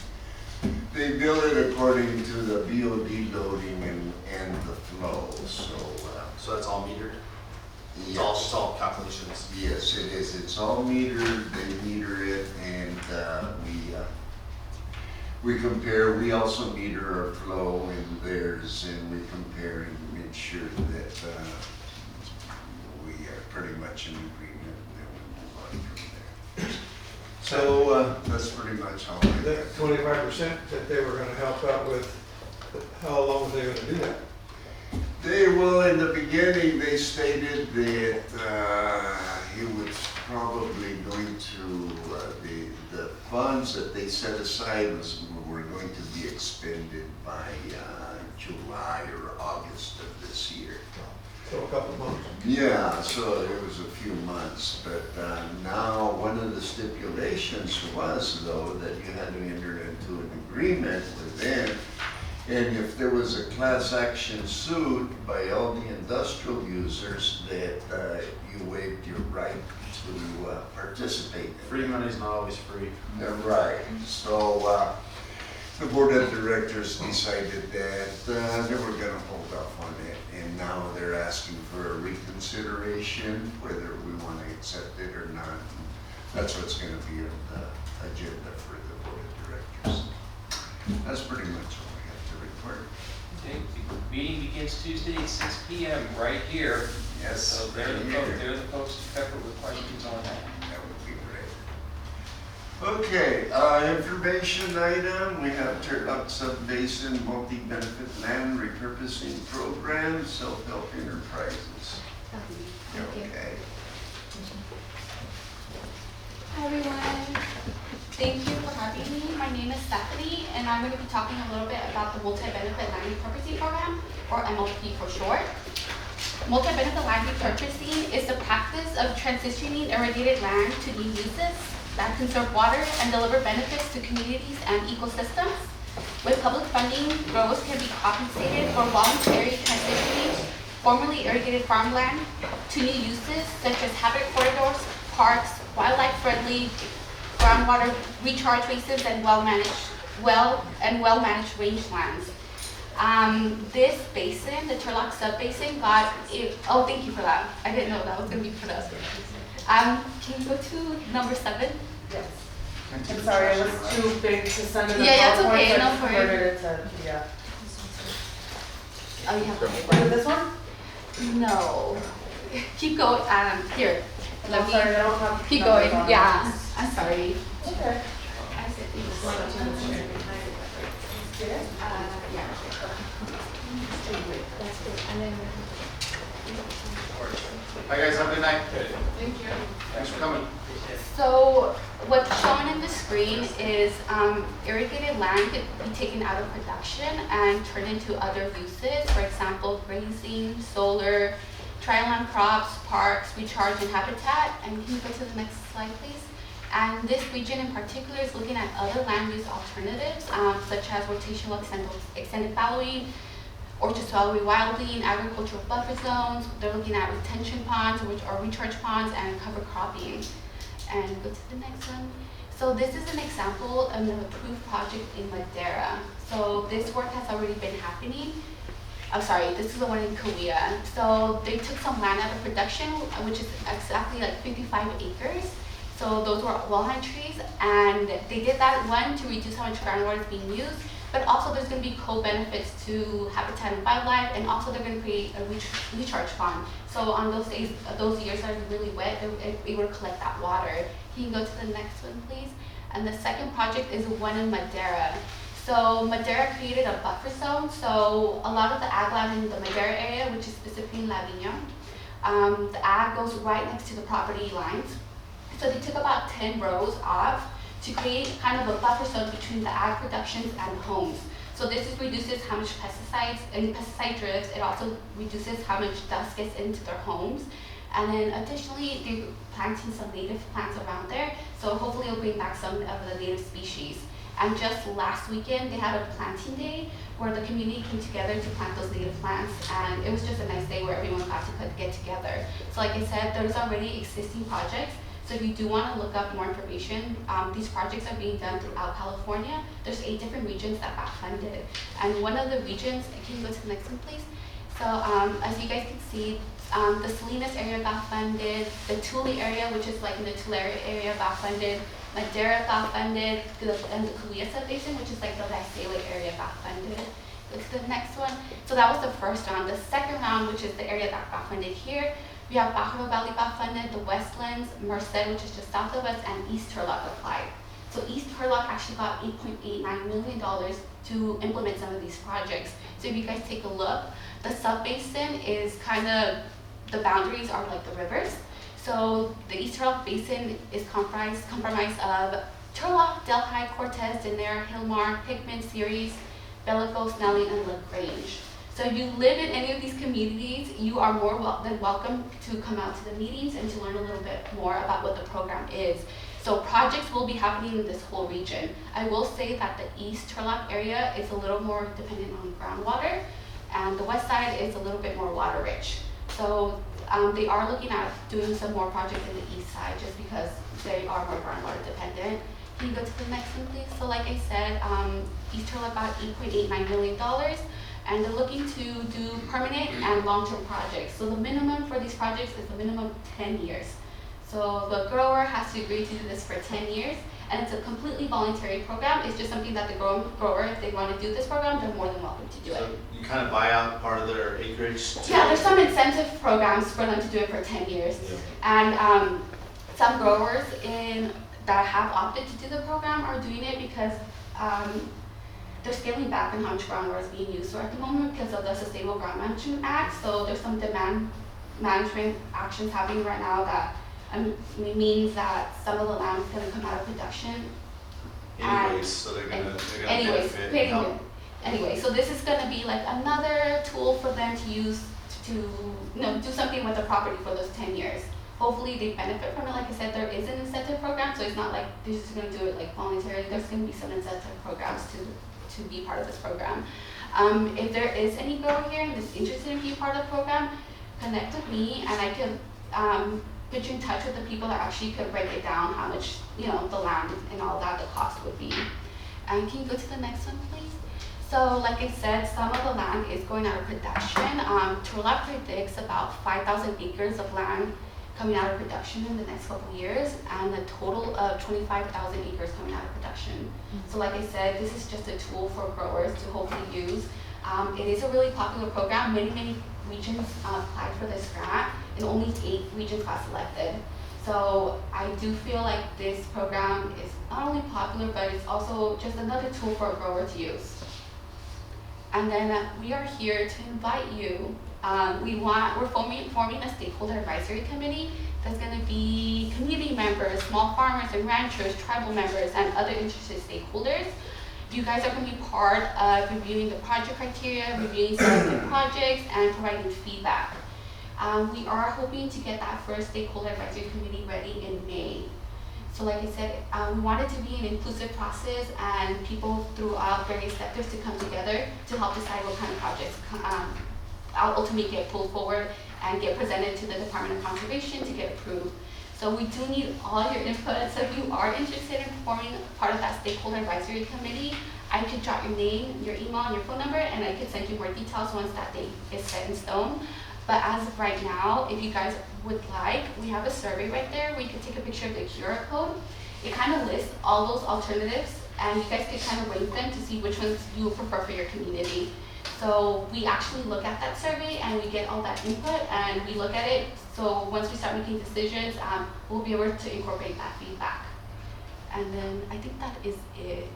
they bill it according to the BOD loading and the flow, so. So that's all metered? Yes. It's all calculations? Yes, it is. It's all metered, they meter it, and we compare. We also meter our flow in theirs, and we compare and make sure that we are pretty much in agreement, and then we move on from there. So that's pretty much how I That 25% that they were gonna help out with, how long were they gonna do that? They will, in the beginning, they stated that he was probably going to, the funds that they set aside were going to be expended by July or August of this year. So a couple of months. Yeah, so it was a few months, but now one of the stipulations was, though, that you had to enter into an agreement with them. And if there was a class action suit by all the industrial users, that you waived your right to participate. Free money's not always free. Right. So the board of directors decided that they were going to hold off on it, and now they're asking for a reconsideration, whether we want to accept it or not. That's what's going to be on the agenda for the board of directors. That's pretty much all. Okay, the meeting begins Tuesday at 6 p.m. right here. Yes. So they're the folks to pepper with questions on that. That would be great. Okay, information item, we have Turlock Sub-Basin Multi-Benefit Land Repurposing Program, Self-Help Enterprises. Okay. Hi everyone. Thank you for having me. My name is Stephanie, and I'm going to be talking a little bit about the Multi-Benefit Land Repurposing Program, or MLP for short. Multi-benefit land repurposing is the practice of transitioning irrigated land to new uses that conserve water and deliver benefits to communities and ecosystems. With public funding, growers can be compensated for voluntary transitioning formerly irrigated farmland to new uses such as habitat corridors, parks, wildlife-friendly groundwater recharge basins, and well-managed rangelands. This basin, the Turlock Sub-Basin, got it. Oh, thank you for that. I didn't know that was going to be put up. Can you go to number 7? Yes. I'm sorry, it was too big to send in the Yeah, it's PowerPoint, okay. so I No converted worries. it to PDF. Oh, you have the big Is it one? this one? No. Keep going. Here. Let I'm me. sorry, I don't have Keep numbers going. on it. Yeah. I'm sorry. Okay. I said these. Yeah. That's good. And then. Hi guys, have a good night. Thank you. Thanks for coming. So what's shown in the screen is irrigated land could be taken out of production and turned into other uses. For example, grazing, solar, trial crops, parks, recharge, and habitat. And can you go to the next slide, please? And this region in particular is looking at other land use alternatives, such as rotational extended fallowing, orchard soil rewilding, agricultural buffer zones. They're looking at retention ponds, which are recharge ponds, and cover cropping. And go to the next one. So this is an example of an approved project in Madera. So this work has already been happening. I'm sorry, this is the one in Korea. So they took some land out of production, which is exactly like 55 acres. So those were walnut trees, and they did that, one, to reduce how much groundwater is being used, but also there's going to be co-benefits to habitat and wildlife, and also they're going to create a recharge pond. So on those days, those years that are really wet, it will collect that water. Can you go to the next one, please? And the second project is one in Madera. So Madera created a buffer zone. So a lot of the ag land in the Madera area, which is specifically in La Viña, the ag goes right next to the property lines. So they took about 10 rows off to create kind of a buffer zone between the ag productions and homes. So this reduces how much pesticides and pesticide drifts. It also reduces how much dust gets into their homes. And then additionally, they're planting some native plants around there. So hopefully it'll bring back some of the native species. And just last weekend, they had a planting day where the community came together to plant those native plants, and it was just a nice day where everyone got to get together. So like I said, there's already existing projects. So if you do want to look up more information, these projects are being done throughout California. There's 8 different regions that got funded. And one of the regions, can you go to the next one, please? So as you guys can see, the Salinas area got funded, the Tule area, which is like in the Tulare area, got funded, Madera got funded, and the Cuyasa Basin, which is like the Visalia area, got funded. Go to the next one. So that was the first round. The second round, which is the area that got funded here, we have Bajaro Valley got funded, the Westlands, Merced, which is just south of us, and East Turlock applied. So East Turlock actually got $8.89 million to implement some of these projects. So if you guys take a look, the sub-basin is kind of, the boundaries are like the rivers. So the East Turlock Basin is comprised of Turlock, Delhi, Cortez, Denair, Hillmar, Hickman, Ceres, Bellico, Snelling, and LaGrange. So if you live in any of these communities, you are more than welcome to come out to the meetings and to learn a little bit more about what the program is. So projects will be happening in this whole region. I will say that the East Turlock area is a little more dependent on groundwater, and the west side is a little bit more water rich. So they are looking at doing some more projects in the east side just because they are more groundwater dependent. Can you go to the next one, please? So like I said, East Turlock got $8.89 million, and they're looking to do permanent and long-term projects. So the minimum for these projects is a minimum of 10 years. So the grower has to agree to do this for 10 years, and it's a completely voluntary program. It's just something that the grower, if they want to do this program, they're more than welcome to do it. So you kind of buy out part of their acreage? Yeah, there's some incentive programs for them to do it for 10 years. Yeah. And some growers that have opted to do the program are doing it because they're scaling back on how much groundwater is being used at the moment because of the Sustainable Ground Management Act. So there's some demand management actions happening right now that means that some of the land is going to come out of production. Anyways, so they're gonna benefit and help. Anyway, so this is going to be like another tool for them to use to do something with the property for those 10 years. Hopefully they benefit from it. Like I said, there is an incentive program, so it's not like they're just going to do it like voluntarily. There's going to be some incentive programs to be part of this program. If there is any grower here that's interested in being part of the program, connect with me and I can put you in touch with the people that actually could break it down, how much, the land and all that, the cost would be. And can you go to the next one, please? So like I said, some of the land is going out of production. Turlock predicts about 5,000 acres of land coming out of production in the next couple of years, and a total of 25,000 acres coming out of production. So like I said, this is just a tool for growers to hopefully use. It is a really popular program. Many regions applied for this grant, and only 8 regions got selected. So I do feel like this program is not only popular, but it's also just another tool for a grower to use. And then we are here to invite you. We're forming a stakeholder advisory committee that's going to be community members, small farmers and ranchers, tribal members, and other interested stakeholders. You guys are going to be part of reviewing the project criteria, reviewing selected projects, and providing feedback. We are hoping to get that first stakeholder advisory committee ready in May. So like I said, we want it to be an inclusive process and people throughout various sectors to come together to help decide what kind of projects ultimately get pulled forward and get presented to the Department of Conservation to get approved. So we do need all your input. So if you are interested in forming part of that stakeholder advisory committee, I could jot your name, your email, and your phone number, and I could send you more details once that date is set in stone. But as of right now, if you guys would like, we have a survey right there where you can take a picture of the QR code. It kind of lists all those alternatives, and you guys can kind of rate them to see which ones you would prefer for your community. So we actually look at that survey and we get all that input and we look at it. So once we start making decisions, we'll be able to incorporate that feedback. And then I think that is it.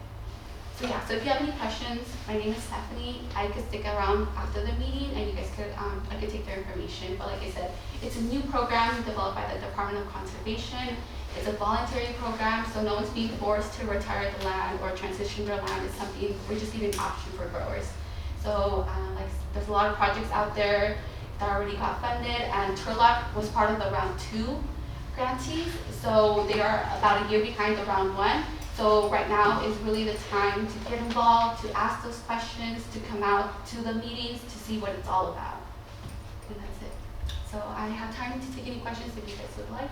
So yeah, so if you have any questions, my name is Stephanie. I could stick around after the meeting and you guys could, I could take their information. But like I said, it's a new program developed by the Department of Conservation. It's a voluntary program, so no one's being forced to retire the land or transition their land. It's something, we're just giving an option for growers. So there's a lot of projects out there that already got funded, and Turlock was part of the round 2 grantees. So they are about a year behind the round 1. So right now is really the time to get involved, to ask those questions, to come out to the meetings, to see what it's all about. And that's it. So I have time to take any questions if you guys would like.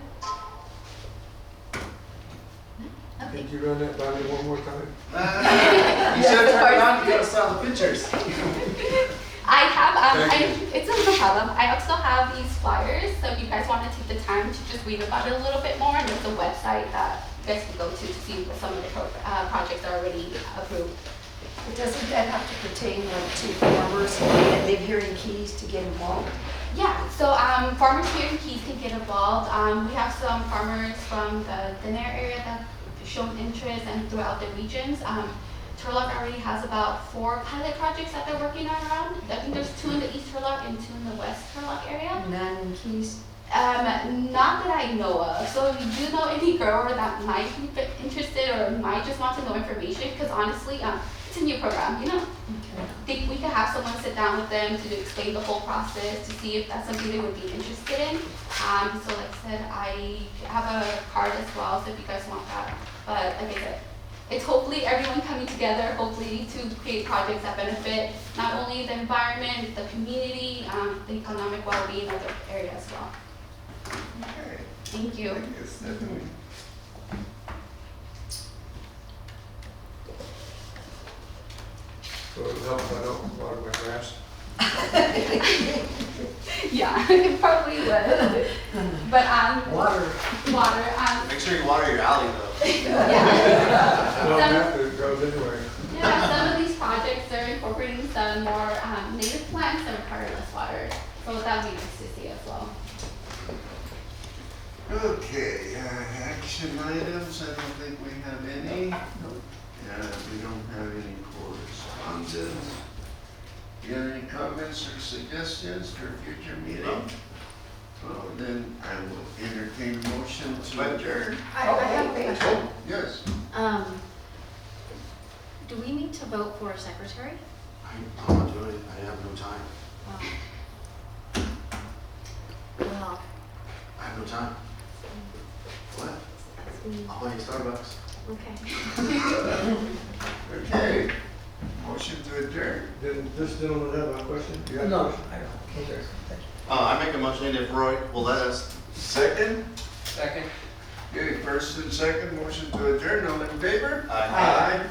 No? Okay. Could you run that by me one more time? You should have turned around, you gotta saw the pictures. I have, Thank you. it's no problem. I also have these flyers, so if you guys want to take the time to just read about it a little bit more, and there's a website that you guys can go to see what some of the projects are already approved. But doesn't that have to pertain like to farmers that live here in Keys to get involved? Yeah, so farmers here in Keys can get involved. We have some farmers from the Denver area that have shown interest and throughout the regions. Turlock already has about 4 pilot projects that they're working on around. I think there's 2 in the East Turlock and 2 in the West Turlock area. None in Keys? Not that I know of. So if you do know any grower that might be interested or might just want to know information, because honestly, it's a new program, you know? Okay. I think we could have someone sit down with them to explain the whole process, to see if that's something they would be interested in. So like I said, I have a card as well, so if you guys want that. But like I said, it's hopefully everyone coming together, hopefully to create projects that benefit not only the environment, the community, the economic well-being of the area as well. Okay. Thank you. Thank you, Stephanie. So it helps if I don't water my grass. Yeah, it probably would. But Water. water, Make sure you water your alley though. yeah. Well, Some- after it grows anyway. Yeah, some of these projects are incorporating some more native plants that require less water. So that would be nice to see as well. Okay, action items, I don't think we have any. We don't have any correspondence. You got any comments or suggestions for a future meeting? Well, then I will entertain a motion to adjourn. I have a question. Oh, yes. Do we need to vote for a secretary? I'm not doing it, I have no time. Well, I have no time. What? I'll buy you Starbucks. okay. Okay, motion to adjourn. Did this gentleman have a question? You have a No, question? I don't. Okay. I make a motion if Roy will let us. Second? Second. Okay, first and second, motion to adjourn, all in favor? Aye. Aye.